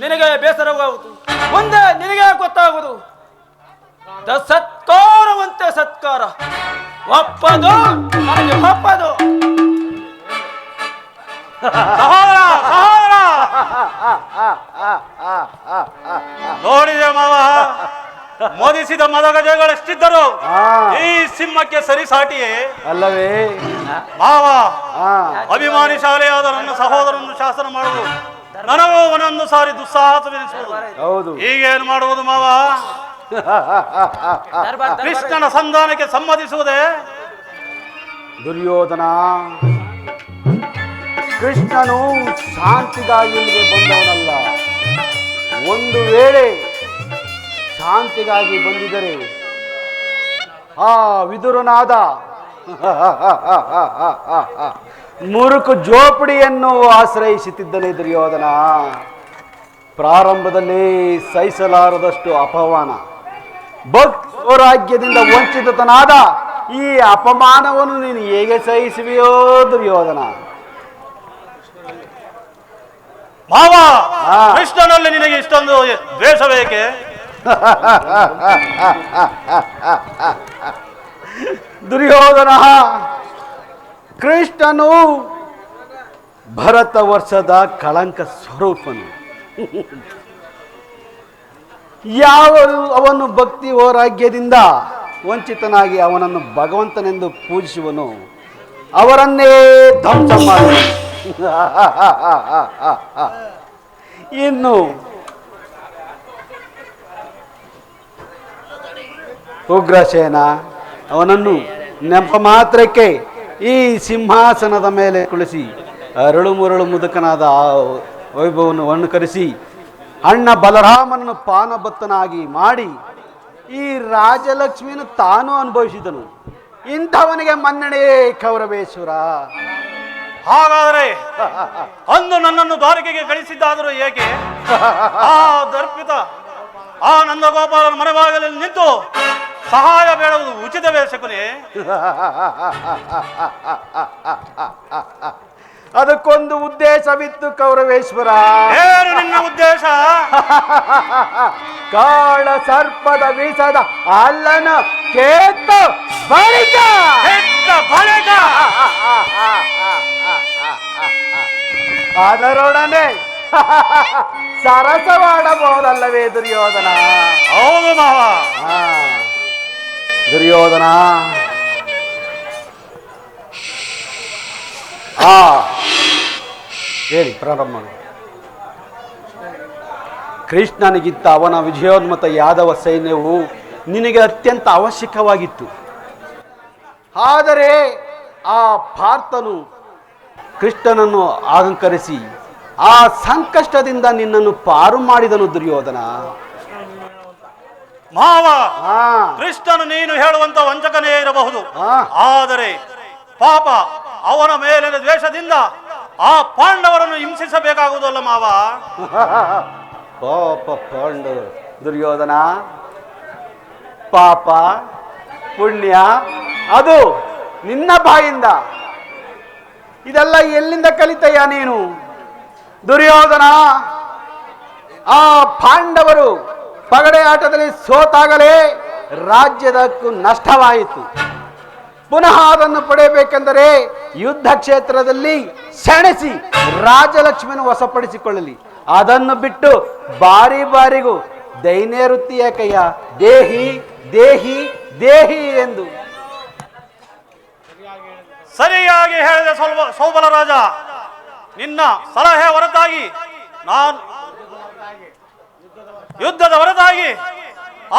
ನಿನಗೆ ಬೇಸರವಾಗುವುದು, ಮುಂದೆ ನಿನಗೆ ಗೊತ್ತಾಗುವುದು. ಸತ್ಕಾರವಂತೆ ಸತ್ಕಾರ ಒಪ್ಪದು ನನಗೆ ಒಪ್ಪದು. ಸಹೋದರ ಸಹೋದರ ನೋಡಿದೆ ಮಾವ, ಮೋದಿಸಿದ ಮದಗಜಗಳೆಷ್ಟಿದ್ದರು ಈ ಸಿಂಹಕ್ಕೆ ಸರಿಸಾಟಿಯೇ ಅಲ್ಲವೇ ಮಾವ. ಅಭಿಮಾನಿ ಶಾಲೆಯಾದ ನನ್ನ ಸಹೋದರನ್ನು ಶಾಸನ ಮಾಡುವುದು ನನಗೂ ಒಂದೊಂದು ಸಾರಿ ದುಸ್ಸಾಹಸವೆನಿಸುವುದು. ಹೌದು, ಈಗೇನು ಮಾಡುವುದು ಮಾವ? ಕೃಷ್ಣನ ಸಂಧಾನಕ್ಕೆ ಸಮ್ಮತಿಸುವುದೇ? ದುರ್ಯೋಧನ, ಕೃಷ್ಣನು ಶಾಂತಿಗಾಗಿ ಇಲ್ಲಿಗೆ ಬಂದವನಲ್ಲ. ಒಂದು ವೇಳೆ ಶಾಂತಿಗಾಗಿ ಬಂದಿದ್ದರೆ ಆ ವಿದುರನಾದ ಮುರುಕು ಜೋಪಡಿಯನ್ನು ಆಶ್ರಯಿಸುತ್ತಿದ್ದನೇ ದುರ್ಯೋಧನ. ಪ್ರಾರಂಭದಲ್ಲಿ ಸಹಿಸಲಾರದಷ್ಟು ಅಪಮಾನ, ಭಕ್ತರಾಜ್ಯದಿಂದ ವಂಚಿತನಾದ ಈ ಅಪಮಾನವನ್ನು ನೀನು ಹೇಗೆ ಸಹಿಸುವೆಯೋ ದುರ್ಯೋಧನ? ಮಾವ, ಕೃಷ್ಣನಲ್ಲಿ ನಿನಗೆ ಇಷ್ಟೊಂದು ದ್ವೇಷ ಬೇಕೆ? ದುರ್ಯೋಧನ, ಕೃಷ್ಣನು ಭರತ ವರ್ಷದ ಕಳಂಕ ಸ್ವರೂಪನು. ಯಾವರು ಅವನು ಭಕ್ತಿ ವೈರಾಗ್ಯದಿಂದ ವಂಚಿತನಾಗಿ ಅವನನ್ನು ಭಗವಂತನೆಂದು ಪೂಜಿಸುವನು ಅವರನ್ನೇ ಧ್ವಂಸ ಮಾಡಿ. ಇನ್ನು ಉಗ್ರಸೇನ ಅವನನ್ನು ನೆಪ ಮಾತ್ರಕ್ಕೆ ಈ ಸಿಂಹಾಸನದ ಮೇಲೆ ಕುಳಿಸಿ ಅರಳು ಮುರಳು ಮುದುಕನಾದ ಆ ವೈಭವವನ್ನು ಅನುಕರಿಸಿ ಅಣ್ಣ ಬಲರಾಮನನ್ನು ಪಾನಬತ್ತನಾಗಿ ಮಾಡಿ ಈ ರಾಜಲಕ್ಷ್ಮಿಯನ್ನು ತಾನು ಅನುಭವಿಸಿದನು. ಇಂಥವನಿಗೆ ಮನ್ನಣೆಯೇ ಕೌರವೇಶ್ವರ. ಹಾಗಾದರೆ ಅಂದು ನನ್ನನ್ನು ದ್ವಾರಕೆಗೆ ಕಳಿಸಿದ್ದಾದರೂ ಏಕೆ? ಆ ದರ್ಪಿತ ಆ ನಂದಗೋಪಾಲನ ಮನೆಭಾಗದಲ್ಲಿ ನಿಂತು ಸಹಾಯ ಬೇಡುವುದು ಉಚಿತವೇ ಶಕುನಿ? ಅದಕ್ಕೊಂದು ಉದ್ದೇಶವಿತ್ತು ಕೌರವೇಶ್ವರ. ಏನು ನಿನ್ನ ಉದ್ದೇಶ? ಕಾಳ ಸರ್ಪದ ವಿಷದ ಅಲ್ಲನ ಕೇತು ಬಳಿಕ ಅದರೊಡನೆ ಸರಸವಾಡಬಹುದಲ್ಲವೇ ದುರ್ಯೋಧನ? ಹೌದು ಮಾವ. ದುರ್ಯೋಧನ, ಹೇಳಿ ಪ್ರಾರಂಭ ಮಾಡಿ. ಕೃಷ್ಣನಿಗಿಂತ ಅವನ ವಿಜಯೋನ್ಮತ ಯಾದವ ಸೈನ್ಯವು ನಿನಗೆ ಅತ್ಯಂತ ಅವಶ್ಯಕವಾಗಿತ್ತು. ಆದರೆ ಆ ಪಾರ್ಥನು ಕೃಷ್ಣನನ್ನು ಅಲಂಕರಿಸಿ ಆ ಸಂಕಷ್ಟದಿಂದ ನಿನ್ನನ್ನು ಪಾರು ಮಾಡಿದನು ದುರ್ಯೋಧನ. ಮಾವ, ಹಾ ಕೃಷ್ಣನು ನೀನು ಹೇಳುವಂತ ವಂಚಕನೇ ಇರಬಹುದು, ಹಾ. ಆದರೆ ಪಾಪ ಅವನ ಮೇಲಿನ ದ್ವೇಷದಿಂದ ಆ ಪಾಂಡವರನ್ನು ಹಿಂಸಿಸಬೇಕಾಗುವುದಲ್ಲ ಮಾವ. ಪಾಪ ಪಾಂಡು ದುರ್ಯೋಧನ, ಪಾಪ ಪುಣ್ಯ ಅದು ನಿನ್ನ ಬಾಯಿಂದ. ಇದೆಲ್ಲ ಎಲ್ಲಿಂದ ಕಲಿತಯ್ಯ ನೀನು ದುರ್ಯೋಧನ? ಆ ಪಾಂಡವರು ಪಗಡೆ ಆಟದಲ್ಲಿ ಸೋತಾಗಲೇ ರಾಜ್ಯದಕ್ಕೂ ನಷ್ಟವಾಯಿತು. ಪುನಃ ಅದನ್ನು ಪಡೆಯಬೇಕೆಂದರೆ ಯುದ್ಧ ಕ್ಷೇತ್ರದಲ್ಲಿ ಸೆಣಸಿ ರಾಜಲಕ್ಷ್ಮಿಯನ್ನು ವಶಪಡಿಸಿಕೊಳ್ಳಲಿ. ಅದನ್ನು ಬಿಟ್ಟು ಬಾರಿ ಬಾರಿಗೂ ದೈನ್ಯವೃತ್ತಿ ಯಾಕಯ್ಯ? ದೇಹಿ ದೇಹಿ ದೇಹಿ ಎಂದು. ಸರಿಯಾಗಿ ಹೇಳಿದ ಸೌಬಲ ರಾಜ. ನಿನ್ನ ಸಲಹೆ ಹೊರತಾಗಿ ನಾನು ಯುದ್ಧದ ಹೊರತಾಗಿ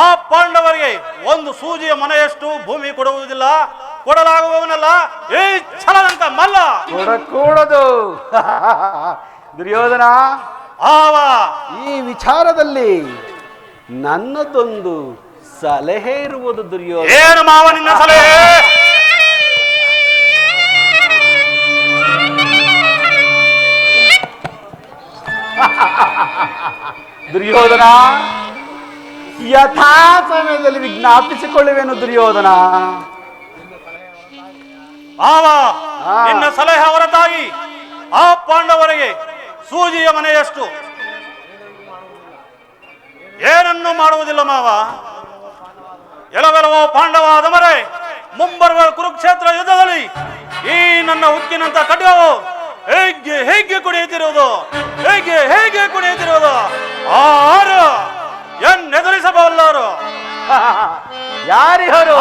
ಆ ಪಾಂಡವರಿಗೆ ಒಂದು ಸೂಜಿಯ ಮನೆಯಷ್ಟು ಭೂಮಿ ಕೊಡುವುದಿಲ್ಲ, ಕೊಡಲಾಗುವವನಲ್ಲ ಈ ಛಲದಂತ ಮಲ್ಲ. ಕೊಡಕೂಡದು ದುರ್ಯೋಧನ. ಈ ವಿಚಾರದಲ್ಲಿ ನನ್ನದೊಂದು ಸಲಹೆ ಇರುವುದು ದುರ್ಯೋಧನ. ಏನು ಮಾವ ನಿನ್ನ ಸಲಹೆ? ದುರ್ಯೋಧನ, ಯಥಾ ಸಮಯದಲ್ಲಿ ವಿಜ್ಞಾಪಿಸಿಕೊಳ್ಳುವೆನು ದುರ್ಯೋಧನ. ಮಾವ, ನಿನ್ನ ಸಲಹೆ ಹೊರತಾಗಿ ಆ ಪಾಂಡವರಿಗೆ ಸೂಜಿಯ ಮನೆಯಷ್ಟು ಏನನ್ನು ಮಾಡುವುದಿಲ್ಲ ಮಾವ. ಎಲವೆಲವೋ ಪಾಂಡವ ಆದಮರೆ, ಮುಂಬರುವ ಕುರುಕ್ಷೇತ್ರ ಯುದ್ಧದಲ್ಲಿ ಈ ನನ್ನ ಉಕ್ಕಿನಂತ ಖಡ್ಗವು ಹೇಗೆ ಹೇಗೆ ಕುಡಿಯುತ್ತಿರುವುದು, ಹೇಗೆ ಹೇಗೆ ಕುಡಿಯುತ್ತಿರುವುದು. ಆರು ಎನ್ನೆದುರಿಸಬಲ್ಲರು ಯಾರಿವರು?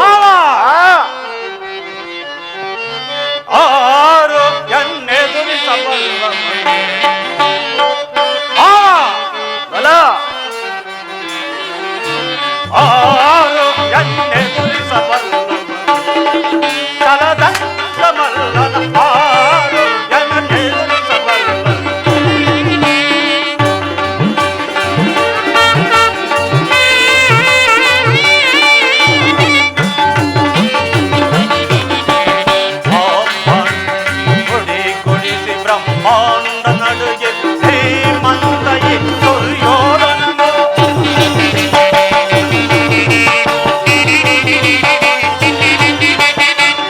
ಆರು ಎನ್ನೆದುರಿಸಬಲ್ಲರು. ಆರು ಎನ್ನೆದುರಿಸಬಲ್ಲರು. ಚಲದಂತ ಮಲ್ಲನ ಆರು ಎನ್ನೆದುರಿಸಬಲ್ಲರು. ಗುಡಿ ಗುಡಿಸಿ ಬ್ರಹ್ಮಾಂಡ ನಡುಗೆ ಶ್ರೀಮಂತಯಿ ದುರ್ಯೋಧನನು.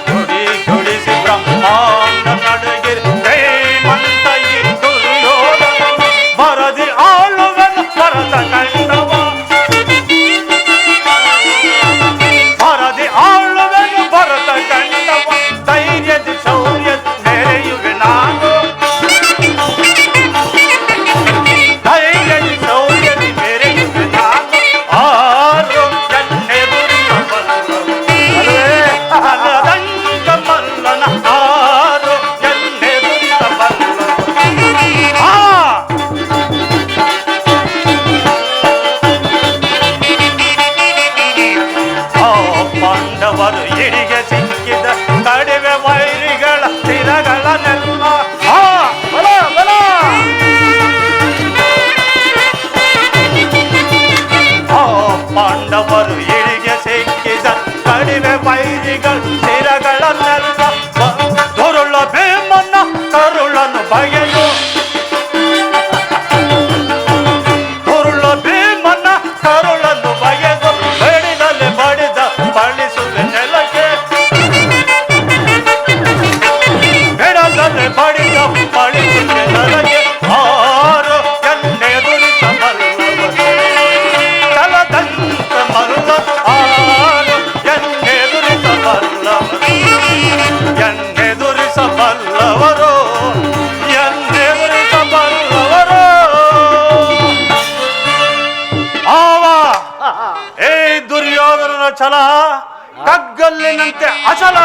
ಗುಡಿ ಗುಡಿಸಿ ಬ್ರಹ್ಮಾಂಡ ನಡುಗೆ ಶ್ರೀಮಂತಯಿ ದುರ್ಯೋಧನನು. ಬರದಿ ಆಳುವನು ಭರತ ಕಂಡವ, ಬರದಿ ಆಳುವನು ಭರತ ಕಂಡವ. ಧೈರ್ಯದ ಶೌರ್ಯ ನೆರೆಯುವೆ ನಾನು, ಧೈರ್ಯದ ಶೌರ್ಯದ ಮೆರೆಯುವೆ ನಾನು. ಆರು ಎನ್ನೆದುರಿಸಬಲ್ಲರು. ಅಲ್ಲದಂಗ ಮಲ್ಲನ ಆರು ಎನ್ನೆದುರಿಸಬಲ್ಲರು. ಆ ಪಾಂಡವರು ಇಡಿಗೆ ಸಿಕ್ಕಿದ ಕಡಿಮೆ ವೈರಿಗಳ ಸ್ಥಿರಗಳನ್ನೆಲ್ಲ ಬಲ ಬಲ. ಆ ಪಾಂಡವರು ಇಡಿಗೆ ಸಿಕ್ಕಿದ ಕಡಿಮೆ ವೈರಿಗಳ ಸ್ಥಿರಗಳನ್ನೆಲ್ಲ ದುರುಳ ಭೀಮನ್ನ ಕರುಳನ್ನು ಬಗೆಯು. ದುರುಳ ಭೀಮನ್ನ ಕರುಳನ್ನು ಬಗೆದು ಬಡಿದಲ್ಲಿ ಬಡಿದ ಬಳಿಸುವೆ ನೆಲಕ್ಕೆ. ಬೆಡದಲ್ಲಿ ಬಡಿದ ಬಳಿಸುವೆ ನೆಲಕ್ಕೆ. ಆರು ಎನ್ನೆದುರಿಸಬಲ್ಲವರು. ಚಲದಂತ ಮಲ್ಲ ಆರು ಎನ್ನೆದುರಿಸಬಲ್ಲವರು. ಎನ್ನೆದುರಿಸಬಲ್ಲವರು, ಎನ್ನೆದುರಿಸಬಲ್ಲವರು. ಏ ದುರ್ಯೋಧನನ ಛಲ ಕಗ್ಗಲ್ಲಿನಂತೆ ಅಚಲ.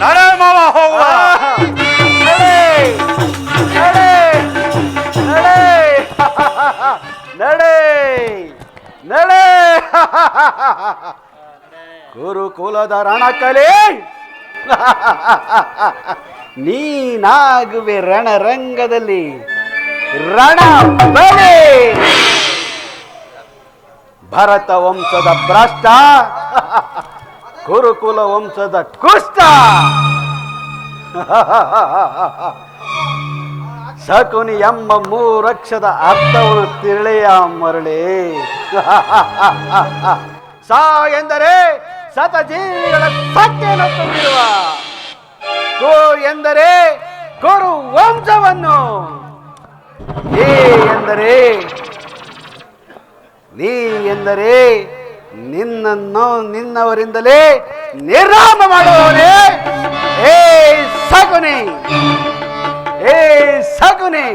ನಡೆ ಮಾವ ಹೋಗುವ. ನಡೆ ನಡೆ ನಡೆ ನಡೆ. ಗುರುಕುಲದ ರಣಕಲೆ ನೀನಾಗುವೆ ರಣರಂಗದಲ್ಲಿ ರಣ ಬಲೆ. ಭರತ ವಂಶದ ಭ್ರಷ್ಟ, ಕುರುಕುಲ ವಂಶದ ಕುಷ್ಟ. ಶಕುನಿ ಎಂಬ ಮೂರಕ್ಷದ ಅರ್ಥವನ್ನು ತಿಳಿಯ ಮರಳಿ. ಸಾ ಎಂದರೆ ಶತಜೀವಿಗಳ ಸತ್ಯವನ್ನು ತುಂಬಿರುವ, ಕೋ ಎಂದರೆ ಕುರು ವಂಶವನ್ನು, ಏ ಎಂದರೆ ನೀ ಎಂದರೆ ನಿನ್ನನ್ನು ನಿನ್ನವರಿಂದಲೇ ನಿರ್ನಾಮ ಮಾಡುವವನೇ. ಏ ಶಕುನಿ, ಏ ಶಕುನಿ.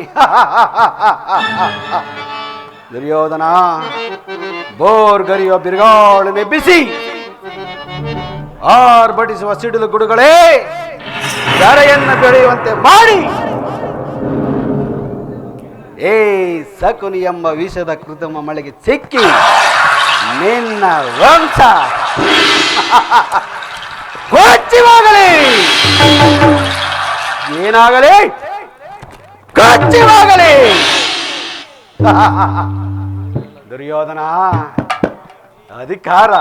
ದುರ್ಯೋಧನ ಬೋರ್ಗರಿಯುವ ಬಿರುಗಾಳನೆ ಬಿಸಿ ಆರ್ಭಟಿಸುವ ಸಿಡಿಲು ಗುಡುಗಳೇ ಧರೆಯನ್ನು ಬೆಳೆಯುವಂತೆ ಮಾಡಿ, ಏ ಶಕುನಿ ಎಂಬ ವಿಷದ ಕೃತಮ ಮಳೆಗೆ ಸಿಕ್ಕಿ ನಿನ್ನ ವಂಶ ಕೊಚ್ಚಿವಾಗಲಿ. ಏನಾಗಲಿ? ಕೊಚ್ಚಿವಾಗಲಿ. ದುರ್ಯೋಧನ ಅಧಿಕಾರ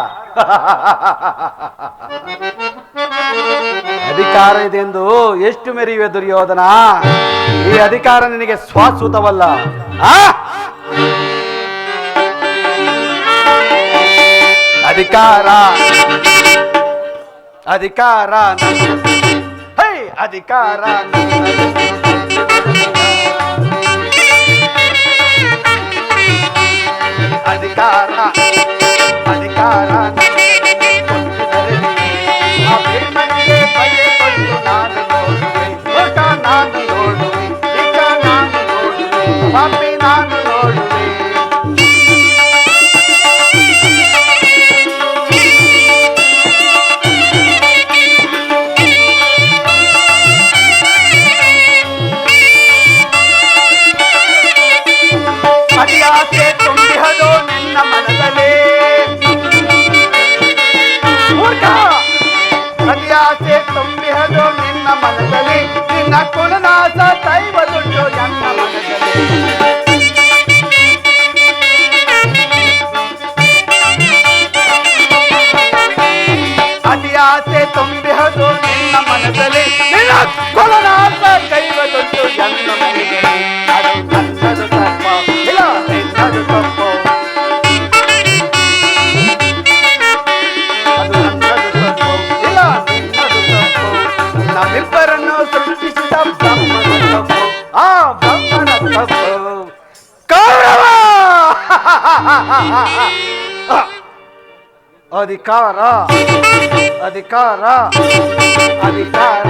ಅಧಿಕಾರ ಇದೆ ಎಂದು ಎಷ್ಟು ಮೆರೆಯುವೆ ದುರ್ಯೋಧನ. ಈ ಅಧಿಕಾರ ನಿನಗೆ ಶಾಶ್ವತವಲ್ಲ. ಅಧಿಕಾರ ಅಧಿಕಾರ ಹೇ ಅಧಿಕಾರ ಅಧಿಕಾರ ಅಧಿಕಾರ ನಾನು ನೋಡುವೆ, ಈಗ ನಾನು ನೋಡುವೆ, ಪಾಪಿ ನಾನು ನೋಡುವೆ. ಅತಿಯಾಸೆ ತುಂಬಿಹದು ನಿನ್ನ ಮನದಲ್ಲಿ ಮೂರ್ಖ. ಅತಿಯಾಸೆ ತುಂಬಿಹದು ನಿನ್ನ ಮನದಲ್ಲಿ, ನಿನ್ನ ಕುಲನಾಶ ದೈವದುಂಟು ನನ್ನ ಮನದಲ್ಲಿ. ಅತಿಯಾಸೆ ತುಂಬಿಹದು ನಿನ್ನ ಮನದಲ್ಲಿ, ನಿನ್ನ ಕುಲನಾಶ ದೈವದುಂಟು ನನ್ನ ಮನದಲ್ಲಿ. ಅದು ನನ್ನದು ತಪ್ಪ, ಇಲ್ಲ ನಿನ್ನದು ತಪ್ಪು. ಅದು ನನ್ನದು ತಪ್ಪು, ಇಲ್ಲ ನಿನ್ನದು ತಪ್ಪು. ನಮ್ಮಿಬ್ಬರನ್ನು ಸೃಷ್ಟಿಸಿದ ಬ್ರಹ್ಮನ ತಪ್ಪು, ಆ ಬ್ರಹ್ಮನ ತಪ್ಪು. ಕೌರವ ಅಧಿಕಾರ ಅಧಿಕಾರ ಅಧಿಕಾರ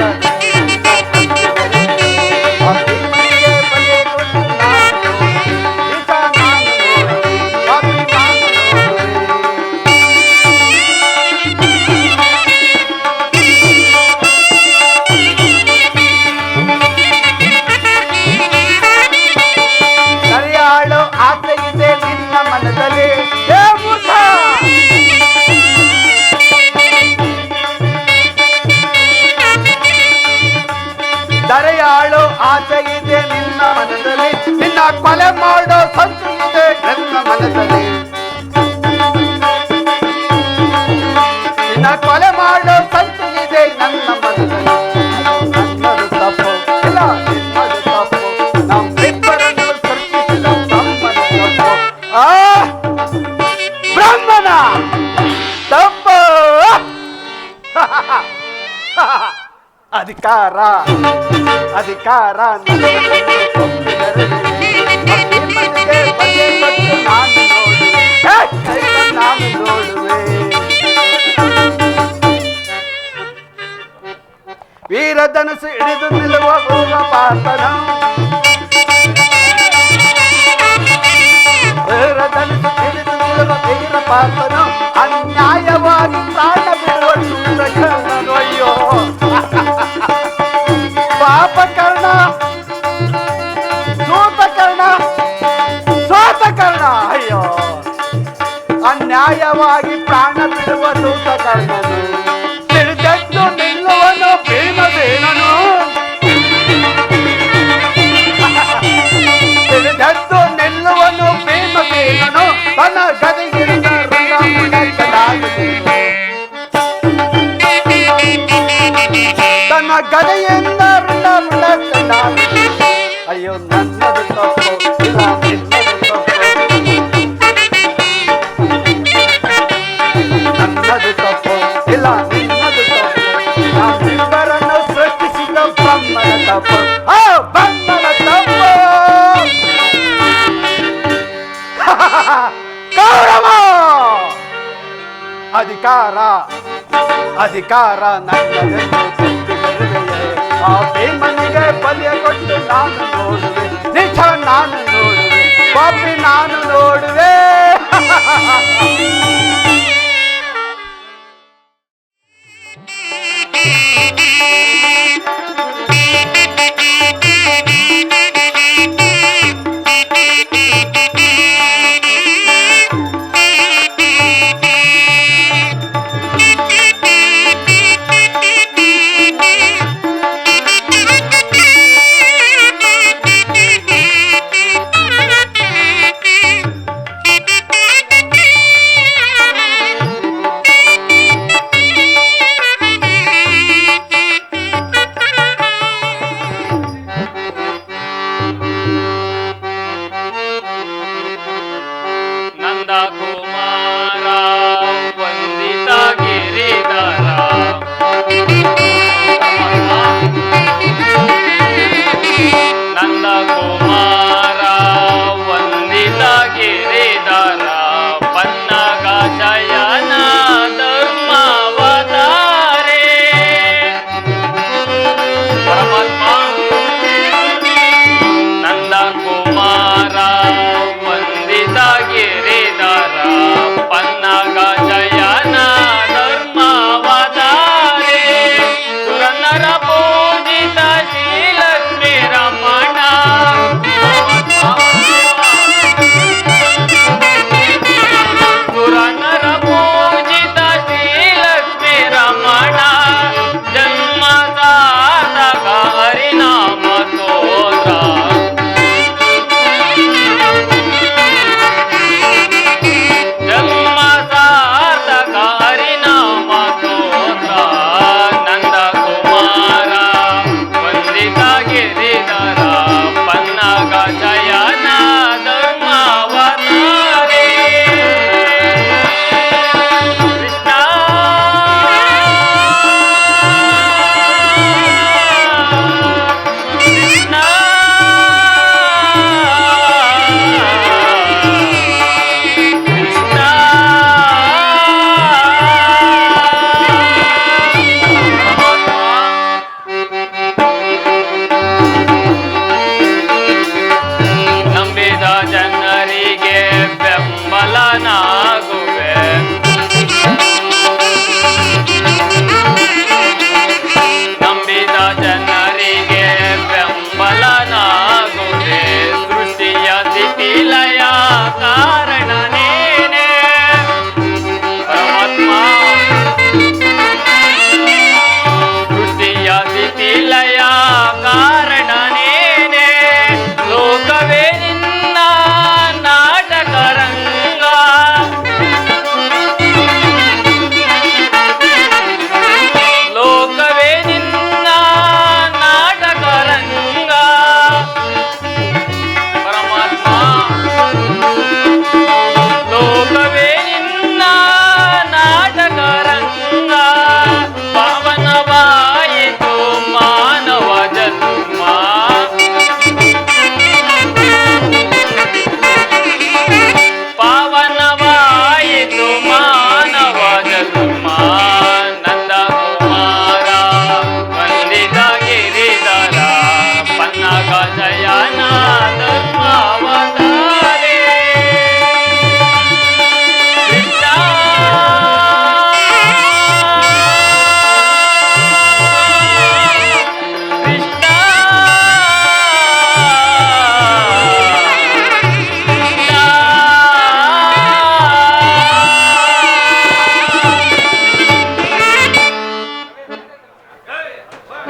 ಸರಿಯಾಳು ಆಸೆ ಇದೆ ನಿನ್ನ ಮನದಲ್ಲಿ. ದರೆಯಾಳು ಆಸೆ ಇದೆ ನಿನ್ನ ಮನದಲ್ಲಿ, ನಿನ್ನ ಕೊಲೆ ಮಾಡೋ ಸಂಚು ಇದೆ ನನ್ನ ಮನದಲ್ಲಿ. ನಿನ್ನ ಕೊಲೆ ಮಾಡೋ ಸಂಚು ಇದೆ ನನ್ನ ಮನದಲ್ಲಿ. ನನ್ನದು ತಪ್ಪು, ಇಲ್ಲ ನಿನ್ನದು ತಪ್ಪು. ನಮ್ಮಿಬ್ಬರನ್ನು ಸೃಷ್ಟಿಸಿದ ಬ್ರಹ್ಮನ ತಪ್ಪು, ಆ ಬ್ರಹ್ಮನ ತಪ್ಪು. ಅಧಿಕಾರ ಅಧಿಕಾರ ನಾನು ನೋಡುವೆ. ವೀರಧನುಸು ಹಿಡಿದು ನಿಲ್ಲುವ ಭೂಗಪಾತನ, ವೀರಧನುಸು ಹಿಡಿದು ನಿಲ್ಲುವ ವೀರಪಾತನ, ಅನ್ಯಾಯವಾಗಿ ಪ್ರಾಣ ಬಿಡುವ ಶೂರಕರ್ಣನು. ಅಯ್ಯೋ ಪಾಪ ಕರ್ಣ ನನ್ನದು ತಪ್ಪು ಇಲ್ಲ ನಿನ್ನದು ತಪ್ಪು ನನ್ನದು ತಪ್ಪು ಇಲ್ಲ ನಿನ್ನದು ತಪ್ಪು ನಮ್ಮಿಬ್ಬರನ್ನು ಸೃಷ್ಟಿಸಿದ ಬ್ರಹ್ಮನ ತಪ್ಪು ಬ್ರಹ್ಮನ ತಪ್ಪು ಕೌರವ ಅಧಿಕಾರ ನನ್ನದೆಂದು ಗೊತ್ತಿರುವೆಯೇ ಆ ಭೀಮನಿಗೆ ಬಲಿಯ ಕೊಟ್ಟು ನಾನು ನೋಡುವೆ ನಿಜ ನಾನು ನೋಡುವೆ ಪಾಪಿ ನಾನು ನೋಡುವೆ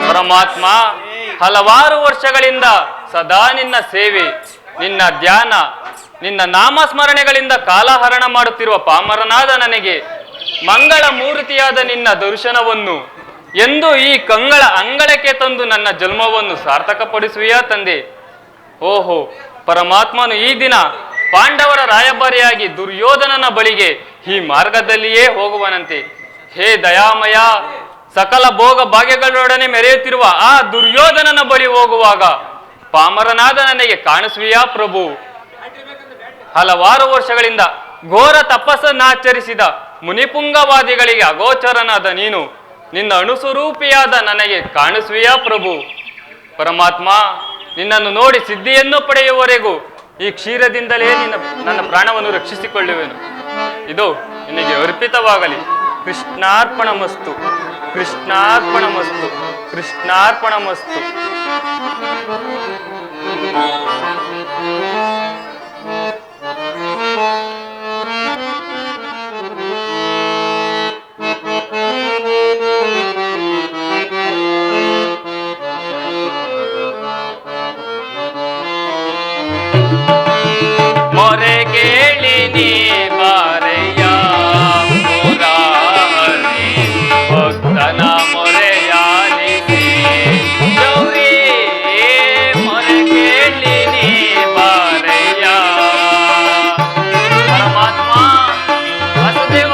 ಪರಮಾತ್ಮ, ಹಲವಾರು ವರ್ಷಗಳಿಂದ ಸದಾ ನಿನ್ನ ಸೇವೆ, ನಿನ್ನ ಧ್ಯಾನ, ನಿನ್ನ ನಾಮಸ್ಮರಣೆಗಳಿಂದ ಕಾಲಹರಣ ಮಾಡುತ್ತಿರುವ ಪಾಮರನಾದ ನನಗೆ ಮಂಗಳ ಮೂರ್ತಿಯಾದ ನಿನ್ನ ದರ್ಶನವನ್ನು ಎಂದು ಈ ಕಂಗಳ ಅಂಗಳಕ್ಕೆ ತಂದು ನನ್ನ ಜನ್ಮವನ್ನು ಸಾರ್ಥಕಪಡಿಸುವೆಯಾ ತಂದೆ? ಓಹೋ, ಪರಮಾತ್ಮನು ಈ ದಿನ ಪಾಂಡವರ ರಾಯಭಾರಿಯಾಗಿ ದುರ್ಯೋಧನನ ಬಳಿಗೆ ಈ ಮಾರ್ಗದಲ್ಲಿಯೇ ಹೋಗುವನಂತೆ. ಹೇ ದಯಾಮಯ, ಸಕಲ ಭೋಗ ಭಾಗ್ಯಗಳೊಡನೆ ಮೆರೆಯುತ್ತಿರುವ ಆ ದುರ್ಯೋಧನನ ಬಳಿ ಹೋಗುವಾಗ ಪಾಮರನಾದ ನನಗೆ ಕಾಣಿಸುವಿಯಾ ಪ್ರಭು? ಹಲವಾರು ವರ್ಷಗಳಿಂದ ಘೋರ ತಪಸ್ಸನ್ನಾಚರಿಸಿದ ಮುನಿಪುಂಗವಾದಿಗಳಿಗೆ ಅಗೋಚರನಾದ ನೀನು ನಿನ್ನ ಅಣುಸ್ವರೂಪಿಯಾದ ನನಗೆ ಕಾಣಿಸುವಿಯಾ ಪ್ರಭು? ಪರಮಾತ್ಮ, ನಿನ್ನನ್ನು ನೋಡಿ ಸಿದ್ಧಿಯನ್ನು ಪಡೆಯುವವರೆಗೂ ಈ ಕ್ಷೀರದಿಂದಲೇ ನನ್ನ ಪ್ರಾಣವನ್ನು ರಕ್ಷಿಸಿಕೊಳ್ಳುವೆನು. ಇದು ನಿನಗೆ ಅರ್ಪಿತವಾಗಲಿ. ಕೃಷ್ಣಾರ್ಪಣಮಸ್ತು, ಕೃಷ್ಣಾರ್ಪಣಮಸ್ತು, ಕೃಷ್ಣಾರ್ಪಣಮಸ್ತು. ಮೊರೆ ಕೇಳಿ ನೀ ಬಾರಯ್ಯ ಮುರಾರಿ, ಭಕ್ತನ ಮೊರೆಯಾಲಿಸಿ ಗೌರಿ. ಮೊರೆ ಕೇಳಿ ನೀ ಬಾರಯ್ಯ. ಪರಮಾತ್ಮ ವಾಸುದೇವ,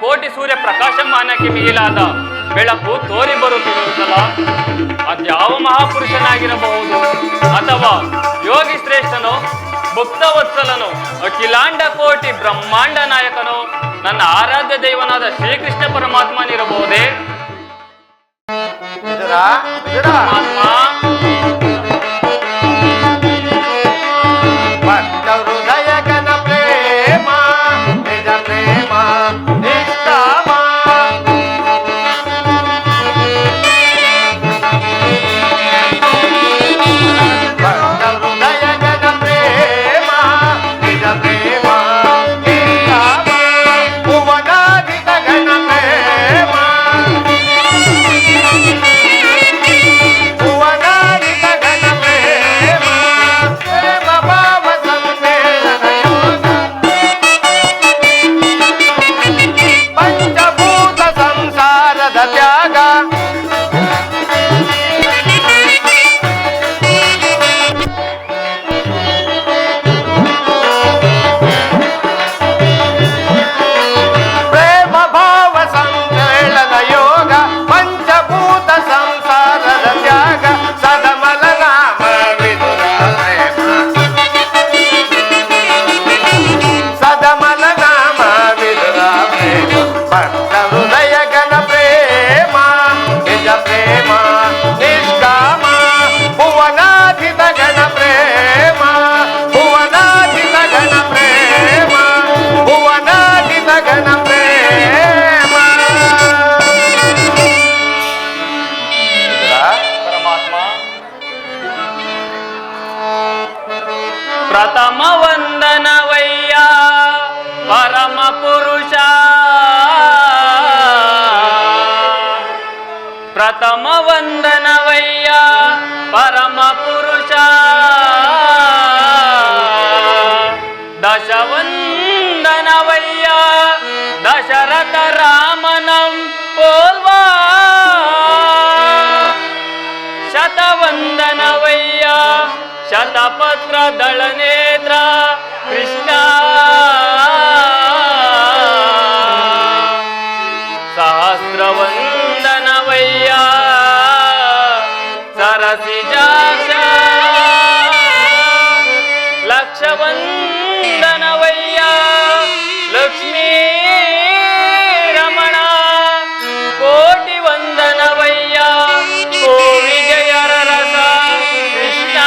ಕೋಟಿ ಸೂರ್ಯ ಪ್ರಕಾಶಮಾನಕ್ಕೆ ಮಿಗಿಲಾದ ಬೆಳಕು ತೋರಿ ಬರುತ್ತಿರುವುದಲ್ಲ, ಅದ್ಯಾವ ಮಹಾಪುರುಷನಾಗಿರಬಹುದು? ಅಥವಾ ಯೋಗಿ ಶ್ರೇಷ್ಠನೋ, ಭಕ್ತವತ್ಸಲನೋ, ಅಖಿಲಾಂಡ ಕೋಟಿ ಬ್ರಹ್ಮಾಂಡ ನಾಯಕನೋ, ನನ್ನ ಆರಾಧ್ಯ ದೈವನಾದ ಶ್ರೀಕೃಷ್ಣ ಪರಮಾತ್ಮನಿರಬಹುದೇ? ಪರಮಾತ್ಮ ಹೃದಯಗನ ಪ್ರೇಮ ನಿಜ ಪ್ರೇಮ ನಿಷ್ಕಾಮ ಹೃದಯಗನ ಪ್ರೇಮ ನಿಜ ಪ್ರೇಮ ನಿಷ್ಕಾಮ ಭುವನಾಧಿತ ಗಣ ಪ್ರೇಮ ಪ್ರಥಮ ವಂದನವಯ್ಯ ಪರಮ ಪುರುಷ, ಪ್ರಥಮ ವಂದನವಯ್ಯ ಪರಮ ಪುರುಷ, ದಶವಂದನವಯ್ಯ ದಶರಥ ರಾಮನಂ ಪೋಲ್ವಾ, ಶತವಂದನವಯ್ಯ ಶತಪತ್ರ ದಳನೇತ್ರ ಕೃಷ್ಣ, ಸಹಸ್ರವಂದನವಯ್ಯ ಸರಸಿಜಾಕ್ಷ, ಲಕ್ಷವಂದನವಯ್ಯ ಲಕ್ಷ್ಮೀ ರಮಣ, ಕೋಟಿ ವಂದನವಯ್ಯ ಕೋ ವಿಜಯರ ರಸ ಕೃಷ್ಣ,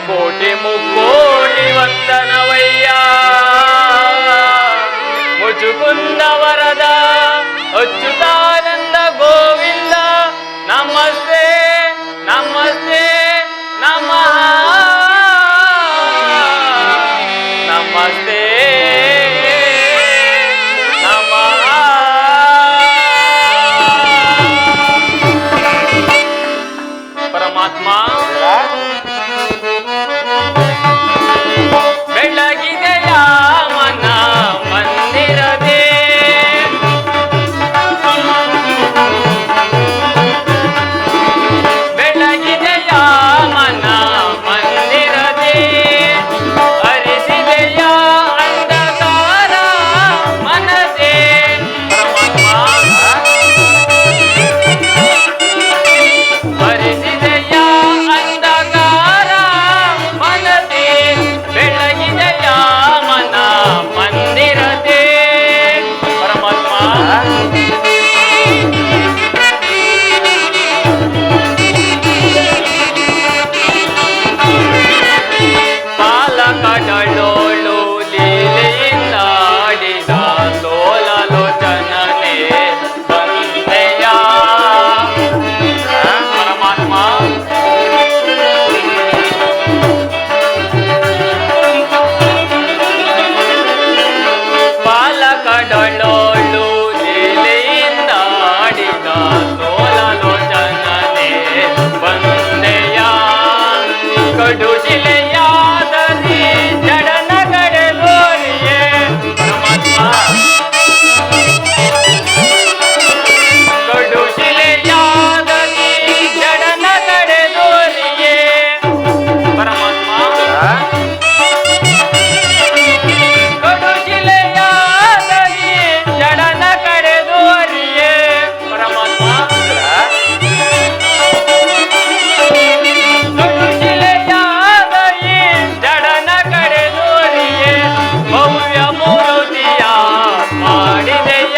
ಕೋಟಿ ಮುಕ್ಕೋಟಿ ವಂದನವಯ್ಯ ಮುಚುಕುಂದ ವರದ ಅಚ್ಯುತಾನಂದ ಗೋವಿಂದ, ನಮಸ್ತೆ ನಮಸ್ತೆ ನಮಃ ನಮಸ್ತೆ ನಮಃ. ಪರಮಾತ್ಮ ಬೆಳಗಿದೆಯ ಮನ ಮಂದಿರದೆ, ಬೆಳಗಿದೆಯ ಮನ ಮಂದಿರದೆ, ಹರಿಸಿದೆಯ ಅಂಧಕಾರ ಮನದೆ. ಪರಮಾತ್ಮ ಹರಿಸಿದೆಯ ಅಂಧಕಾರ ಮನದೆ, ಬೆಳಗಿದೆಯ ಮನ ಮಂದಿರದೆ. ಪರಮಾತ್ಮ ಪಾಲಕಡಳೋಳು ಲೀಲೆಯಿಂದ ಆಡಿದ ಲೋಲಲೋಚನನೆ ಬಂದೆಯ. ಪರಮಾತ್ಮ ಪಾಲಕಡಳೋಳು ಲೀಲೆಯಿಂದ ಆಡಿದ ಲೋಲಲೋಚನನೆ ಬಂದೆಯ. ಕಡು ಶಿಲೆಯಾದಲ್ಲಿ ಜಡನಗಡೆದೋರಿಯೇ. ಪರಮಾತ್ಮ ಕಡು ಶಿಲೆಯಾದಲ್ಲಿ ಜಡನಗಡೆದೋರಿಯೇ. ಪರಮಾತ್ಮ ಕಡು ಶಿಲೆಯಾದಲ್ಲಿ ಜಡನ ಕಡೆದೋರಿಯೇ. ಪರಮಾತ್ಮ ಕಡು ಶಿಲೆಯಾದಲ್ಲಿ ಜಡನ ಕಡೆದೋರಿಯೇ. ಭವ್ಯ ಮೂರುತಿಯ ಮಾಡಿದೆಯ.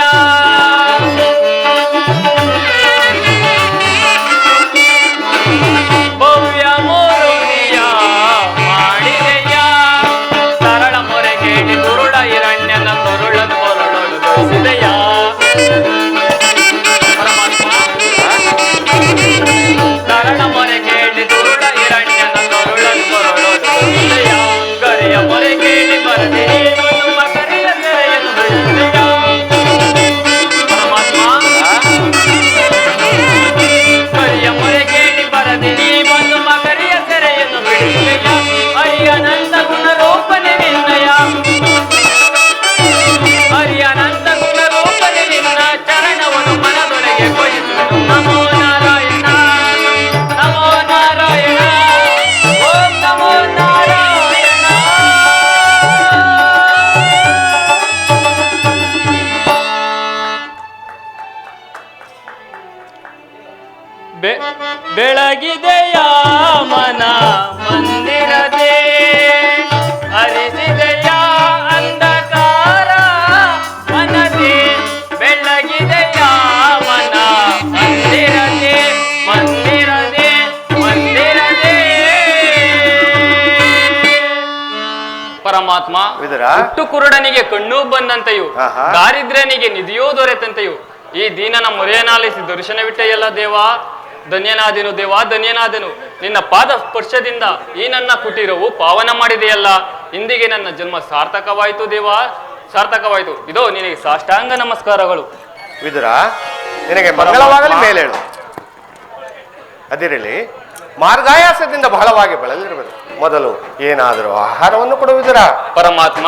ಭವ್ಯ ಮೂರುತಿಯ ಮಾಡಿದೆಯ. ಸರಳ ಮೊರೆಗೇಡಿ ಕುರುಳ ಹಿರಣ್ಯನ ಕರುಳನು ಕೊರಳಲು ತೋರಿಸಿದೆಯ. ಪರಮಾತ್ಮ ಸರಳ ಮೊರೆಗೇಡಿ ಕುರುಳ ಹಿರಣ್ಯನ ಕರುಳನು ಕೊರಳಲು ತೋರಿಸಿದೆಯ. ಗರಿಯ ಮೊರೆಗೇಡಿ ಬರದೆ ನೀನು ಮಕರಿಯ ಸೆರೆಯನ್ನು ಬಿಡಿಸಿದೆಯ. ಪರಮಾತ್ಮ ಗರಿಯ ಮೊರೆಗೇಡಿ ಬರದೆ ನೀನು ಮಕರಿಯ ಸೆರೆಯನ್ನು ಬಿಡಿಸಿದೆಯ. ಅಯ್ಯನಂತ ಗುಣರೂಪನೆ ನಿನ್ನಯ, ಹರಿಯನಂತ ಗುಣರೂಪನೆ ನಿನ್ನ ಚರಣವನ್ನು ಮನದೊಳಗೆ ಕೊಯಿಸುವುದು. ನಮೋ ನಾರಾಯಣ ನಮೋ ನಾರಾಯಣ ಓಂ ನಮೋ ನಾರಾಯಣ. ಬೆಳಗಿದೆಯ ಮನ ಮಂದಿರದೆ, ಹರಿಸಿದೆಯ ಅಂಧಕಾರ ಮನದೆ. ಬೆಳಗಿದೆಯ ಮನ ಮಂದಿರದೆ, ಮಂದಿರದೆ ಮಂದಿರದೆ. ಪರಮಾತ್ಮ ವಿದುರ ಹುಟ್ಟು ಕುರುಡನಿಗೆ ಕಣ್ಣು ಬಂದಂತೆಯು, ಆಹಾ. ದಾರಿದ್ರ್ಯನಿಗೆ ನಿಧಿಯೂ ದೊರೆತಂತೆಯು ಈ ದೀನನ ಮೊರೆಯನಾಲಿಸಿ ದರ್ಶನವಿಟ್ಟೆಯಲ್ಲ ದೇವ. ಧನ್ಯನಾದೆನು ದೇವ ಧನ್ಯನಾದೆನು. ನಿನ್ನ ಪಾದ ಸ್ಪರ್ಶದಿಂದ ಈ ನನ್ನ ಕುಟೀರವು ಪಾವನ ಮಾಡಿದೆಯಲ್ಲ. ಇಂದಿಗೆ ನನ್ನ ಜನ್ಮ ಸಾರ್ಥಕವಾಯಿತು ದೇವಾ, ಸಾರ್ಥಕವಾಯಿತು. ಇದೋ ನಿನಗೆ ಸಾಷ್ಟಾಂಗ ನಮಸ್ಕಾರಗಳು. ವಿದುರ, ನಿನಗೆ ಮಂಗಳವಾಗಲಿ ಮೇಲೇಳು. ಅದಿರಲಿ, ಮಾರ್ಗಾಯಾಸದಿಂದ ಬಹಳವಾಗಿ ಬಳಲಿರುವುದು. ಮೊದಲು ಏನಾದರೂ ಆಹಾರವನ್ನು ಕೊಡುವುದಿರ. ಪರಮಾತ್ಮ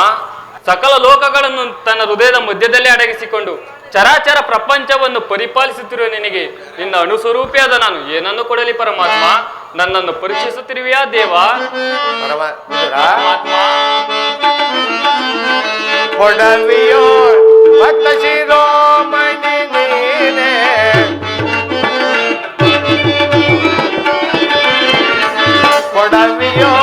ಸಕಲ ಲೋಕಗಳನ್ನು ತನ್ನ ಹೃದಯದ ಮಧ್ಯದಲ್ಲೇ ಅಡಗಿಸಿಕೊಂಡು ಚರಾಚರ ಪ್ರಪಂಚವನ್ನು ಪರಿಪಾಲಿಸುತ್ತಿರುವ ನಿನಗೆ ನಿನ್ನ ಅಣುಸ್ವರೂಪಿಯಾದ ನಾನು ಏನನ್ನು ಕೊಡಲಿ ಪರಮಾತ್ಮ? ನನ್ನನ್ನು ಪರೀಕ್ಷಿಸುತ್ತಿರುವೆಯಾ ದೇವಾ? ಪರಮಾತ್ಮ ಕೊಡವಿಯೋ ಭಕ್ತ ಶಿರೋಮಣಿ ನೀನೆ, ಕೊಡವಿಯೋ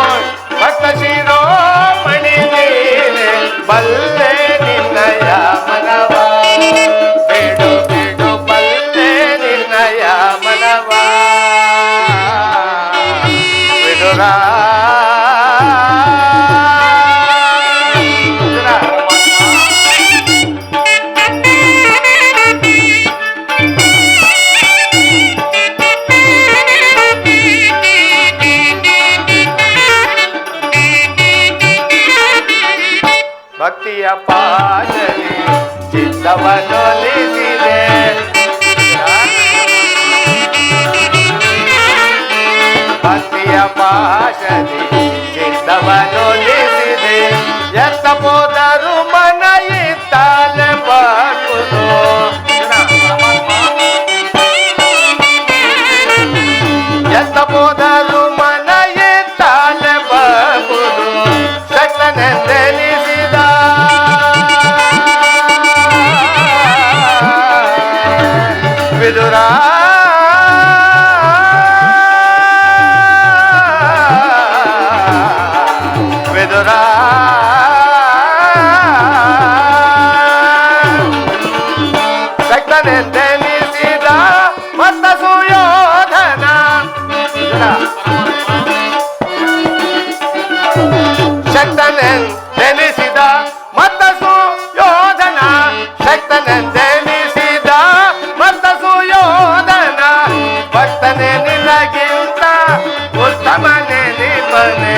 ಭಕ್ತ ಶಿರೋಮಣಿ ನೀನೆ, ಬಲ್ಲೆ ನಿನ್ನಯ ಮನವ ಬಿಡು ಬಿಡು, ಬಲ್ಲೆ ನಿನ್ನಯ ಮನವ ವಿದುರ. ಭಕ್ತಿಯ ಪಾದಲಿ ಚಿತ್ತವನ್ನೊಲಿಸಿದೆ, ಭಕ್ತಿಯ ಪಾಶಲಿ ಚಿತ್ತವನ್ನೊಲಿಸಿದೆ, ಎತ್ತ ಹೋದರು ಮನ ಇತ್ತಲೆ ಬರುವುದು, ಎತ್ತ ಹೋದರು ಮನ ಇತ್ತಲೆ ಬರುವುದು, ಶಕ್ತನೆಂದೆನಿಸಿದ ವಿದುರ. ವಿದುರ ಶಕ್ತನೆಂದೆನಿಸಿದ ಮತ್ತ ಸುಯೋಧನ, ಶಕ್ತನೆಂದೆನಿಸಿದ ಮತ್ತ ಸುಯೋಧನ, ಶಕ್ತನೆಂದೆನಿಸಿದ ಮತ್ತ ಸುಯೋಧನ, ಭಕ್ತನೆ ನಿನಗಿಂತ ಉತ್ತಮನೆ ನಿಪನೆ,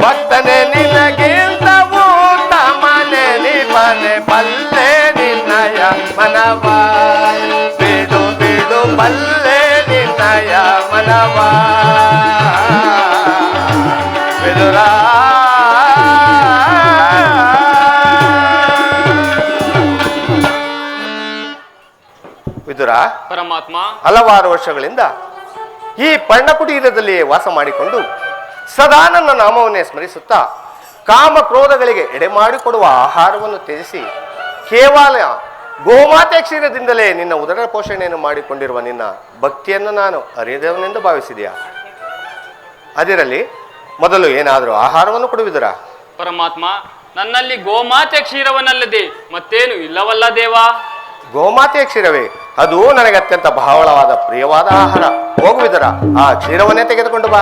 ಭಕ್ತನೆ ನಿನಗಿಂತ ಉತ್ತಮನೆ ನಿಪನೆ, ಬಲ್ಲೆ ನಿನ್ನಯ ಮನವ ಬಿಡು ಬಿಡು, ಬಲ್ಲೆ ನಿನ್ನಯ ಮನವ ವಿದುರ. ವಿದುರ, ಪರಮಾತ್ಮ ಹಲವಾರು ವರ್ಷಗಳಿಂದ ಈ ಪರ್ಣಕುಟೀರದಲ್ಲಿಯೇ ವಾಸ ಮಾಡಿಕೊಂಡು ಸದಾ ನನ್ನ ನಾಮವನ್ನೇ ಸ್ಮರಿಸುತ್ತಾ ಕಾಮ ಕ್ರೋಧಗಳಿಗೆ ಎಡೆ ಮಾಡಿಕೊಡುವ ಆಹಾರವನ್ನು ತ್ಯಜಿಸಿ ಕೇವಲ ಗೋಮಾತೆ ಕ್ಷೀರದಿಂದಲೇ ನಿನ್ನ ಉದರ ಪೋಷಣೆಯನ್ನು ಮಾಡಿಕೊಂಡಿರುವ ನಿನ್ನ ಭಕ್ತಿಯನ್ನು ನಾನು ಅರಿಯದವನೆಂದು ಭಾವಿಸಿದೆಯಾ? ಅದಿರಲಿ, ಮೊದಲು ಏನಾದರೂ ಆಹಾರವನ್ನು ಕೊಡುವುದರ? ಪರಮಾತ್ಮ, ನನ್ನಲ್ಲಿ ಗೋಮಾತೆ ಕ್ಷೀರವನ್ನಲ್ಲದೆ ಮತ್ತೇನು ಇಲ್ಲವಲ್ಲ ದೇವಾ? ಗೋಮಾತೆಯ ಕ್ಷೀರವೇ, ಅದು ನನಗೆ ಅತ್ಯಂತ ಬಹಳವಾದ ಪ್ರಿಯವಾದ ಆಹಾರ. ಹೋಗುವುದರ, ಆ ಕ್ಷೀರವನ್ನೇ ತೆಗೆದುಕೊಂಡು ಬಾ.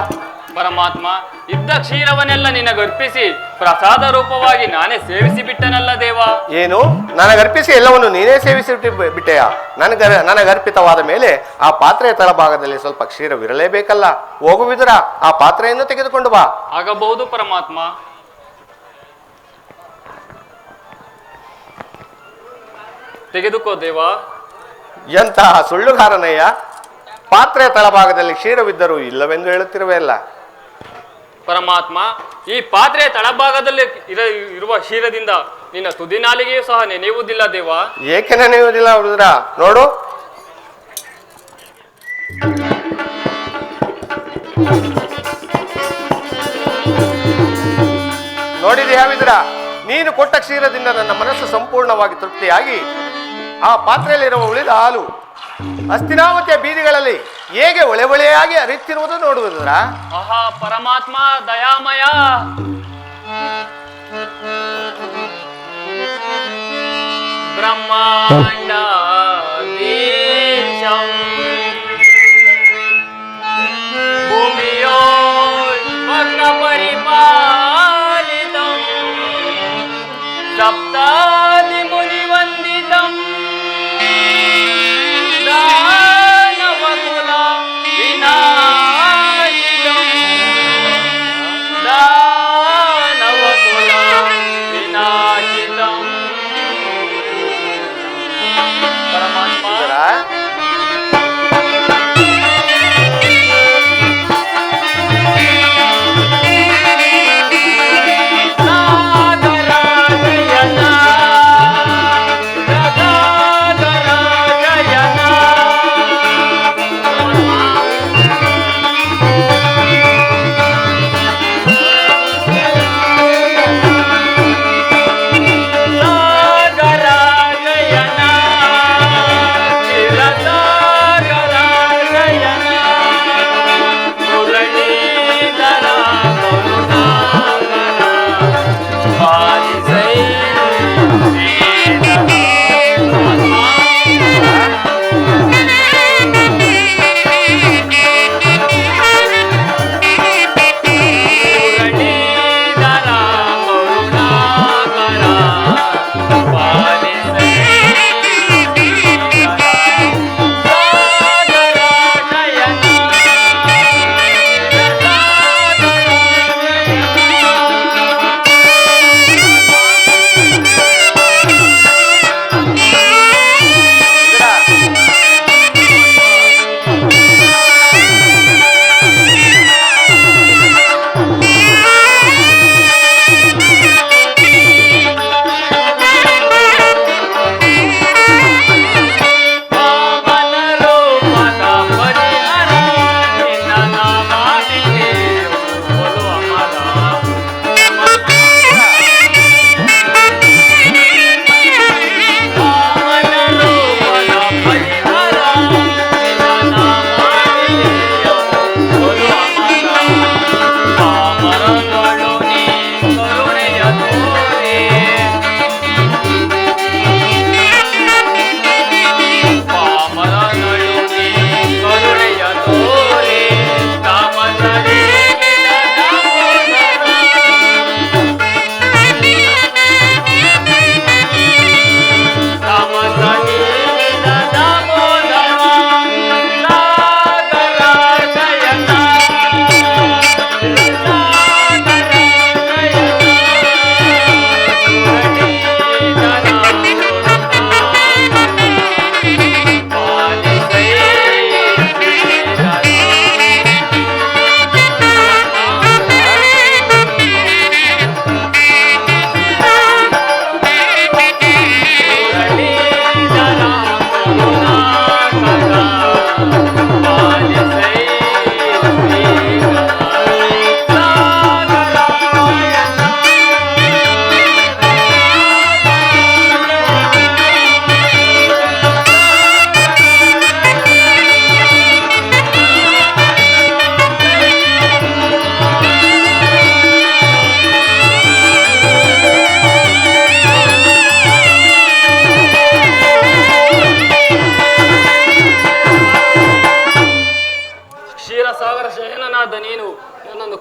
ಪರಮಾತ್ಮ, ಇದ್ದ ಕ್ಷೀರವನ್ನೆಲ್ಲ ನಿನಗರ್ಪಿಸಿ ಪ್ರಸಾದ ರೂಪವಾಗಿ ನಾನೇ ಸೇವಿಸಿ ಬಿಟ್ಟನಲ್ಲ ದೇವಾ? ಏನು, ನನಗರ್ಪಿಸಿ ಎಲ್ಲವನ್ನು ನೀನೇ ಸೇವಿಸಿ ಬಿಟ್ಟೆಯ? ನನಗರ್ಪಿತವಾದ ಮೇಲೆ ಆ ಪಾತ್ರೆಯ ತಳಭಾಗದಲ್ಲಿ ಸ್ವಲ್ಪ ಕ್ಷೀರವಿರಲೇಬೇಕಲ್ಲ. ಹೋಗುವುದರ, ಆ ಪಾತ್ರೆಯನ್ನು ತೆಗೆದುಕೊಂಡು ಬಾ. ಆಗಬಹುದು ಪರಮಾತ್ಮ. ತೆಗೆದುಕೋ ದೇವಾ. ಎಂತಹ ಸುಳ್ಳುಗಾರನಯ್ಯ! ಪಾತ್ರೆಯ ತಳಭಾಗದಲ್ಲಿ ಕ್ಷೀರವಿದ್ದರೂ ಇಲ್ಲವೆಂದು ಹೇಳುತ್ತಿರುವೆ ಅಲ್ಲ. ಪರಮಾತ್ಮ, ಈ ಪಾತ್ರೆಯ ತಳಭಾಗದಲ್ಲಿ ಇರುವ ಕ್ಷೀರದಿಂದ ನಿನ್ನ ತುದಿ ನಾಲಿಗೆಯೂ ಸಹ ನೆನೆಯುವುದಿಲ್ಲ ದೇವಾ? ಏಕೆ ನೆನೆಯುವುದಿಲ್ಲ ಹುಡುಗರ? ನೋಡು, ನೋಡಿದೆಯಾ ವಿದುರ? ನೀನು ಕೊಟ್ಟ ಕ್ಷೀರದಿಂದ ನನ್ನ ಮನಸ್ಸು ಸಂಪೂರ್ಣವಾಗಿ ತೃಪ್ತಿಯಾಗಿ ಆ ಪಾತ್ರೆಯಲ್ಲಿರುವ ಉಳಿದ ಹಾಲು ಹಸ್ತಿನಾವತಿಯ ಬೀದಿಗಳಲ್ಲಿ ಹೇಗೆ ಒಳೆ ಒಳೆಯಾಗಿ ಹರಿಯುತ್ತಿರುವುದು ನೋಡುವುದರ? ಆಹಾ ಪರಮಾತ್ಮ ದಯಾಮಯ. ಬ್ರಹ್ಮಾಂಡ ದೇಶಂ ಭೂಮಿಯೋ ಭಕ್ತ ಪರಿಪಾಲಿತಂ ಸಪ್ತಾದಿ ಮುನಿ ವಂದಿತಂ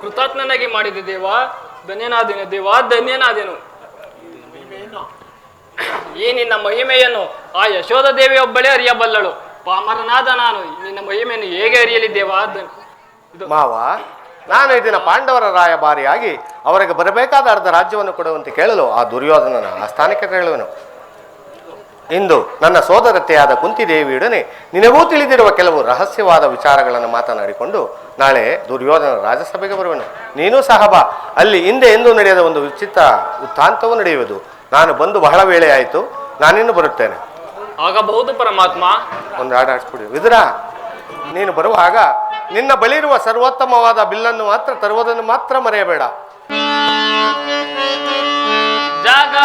ಕೃತಾತ್ಮನಾಗಿ ಮಾಡಿದೆ ದೇವ. ಧನ್ಯನಾದೇನು ದೇವ, ಧನ್ಯನಾದೇನು. ಈ ನಿನ್ನ ಮಹಿಮೆಯನ್ನು ಆ ಯಶೋಧ ದೇವಿ ಒಬ್ಬಳೇ ಅರಿಯಬಲ್ಲಳು. ಪಾಮರನಾದ ನಾನು ನಿನ್ನ ಮಹಿಮೆಯನ್ನು ಹೇಗೆ ಅರಿಯಲಿ ದೇವ? ಮಾವ, ನಾನು ಇದನ್ನ ಪಾಂಡವರ ರಾಯಭಾರಿಯಾಗಿ ಅವರಿಗೆ ಬರಬೇಕಾದ ಅರ್ಧ ರಾಜ್ಯವನ್ನು ಕೊಡುವಂತೆ ಕೇಳಲು ಆ ದುರ್ಯೋಧನನ ಆಸ್ಥಾನಕ್ಕೆ ತೆರಳುವನು. ಇಂದು ನನ್ನ ಸೋದರತೆಯಾದ ಕುಂತಿದೇವಿಯೊಡನೆ ನಿನಗೂ ತಿಳಿದಿರುವ ಕೆಲವು ರಹಸ್ಯವಾದ ವಿಚಾರಗಳನ್ನು ಮಾತನಾಡಿಕೊಂಡು ನಾಳೆ ದುರ್ಯೋಧನ ರಾಜಸಭೆಗೆ ಬರುವನು. ನೀನು ಸಹ ಬಾ. ಅಲ್ಲಿ ಹಿಂದೆ ಎಂದೂ ನಡೆಯದ ಒಂದು ವಿಚಿತ್ರ ವೃತ್ತಾಂತವೂ ನಡೆಯುವುದು. ನಾನು ಬಂದು ಬಹಳ ವೇಳೆ ಆಯಿತು, ನಾನಿನ್ನು ಬರುತ್ತೇನೆ. ಆಗಬಹುದು ಪರಮಾತ್ಮ. ಒಂದು ಹಾಡು ಆಡಿಸ್ಬಿಡಿ. ವಿದುರ, ನೀನು ಬರುವಾಗ ನಿನ್ನ ಬಳಿರುವ ಸರ್ವೋತ್ತಮವಾದ ಬಿಲ್ಲನ್ನು ಮಾತ್ರ ತರುವುದನ್ನು ಮಾತ್ರ ಮರೆಯಬೇಡ. ಜಾಗ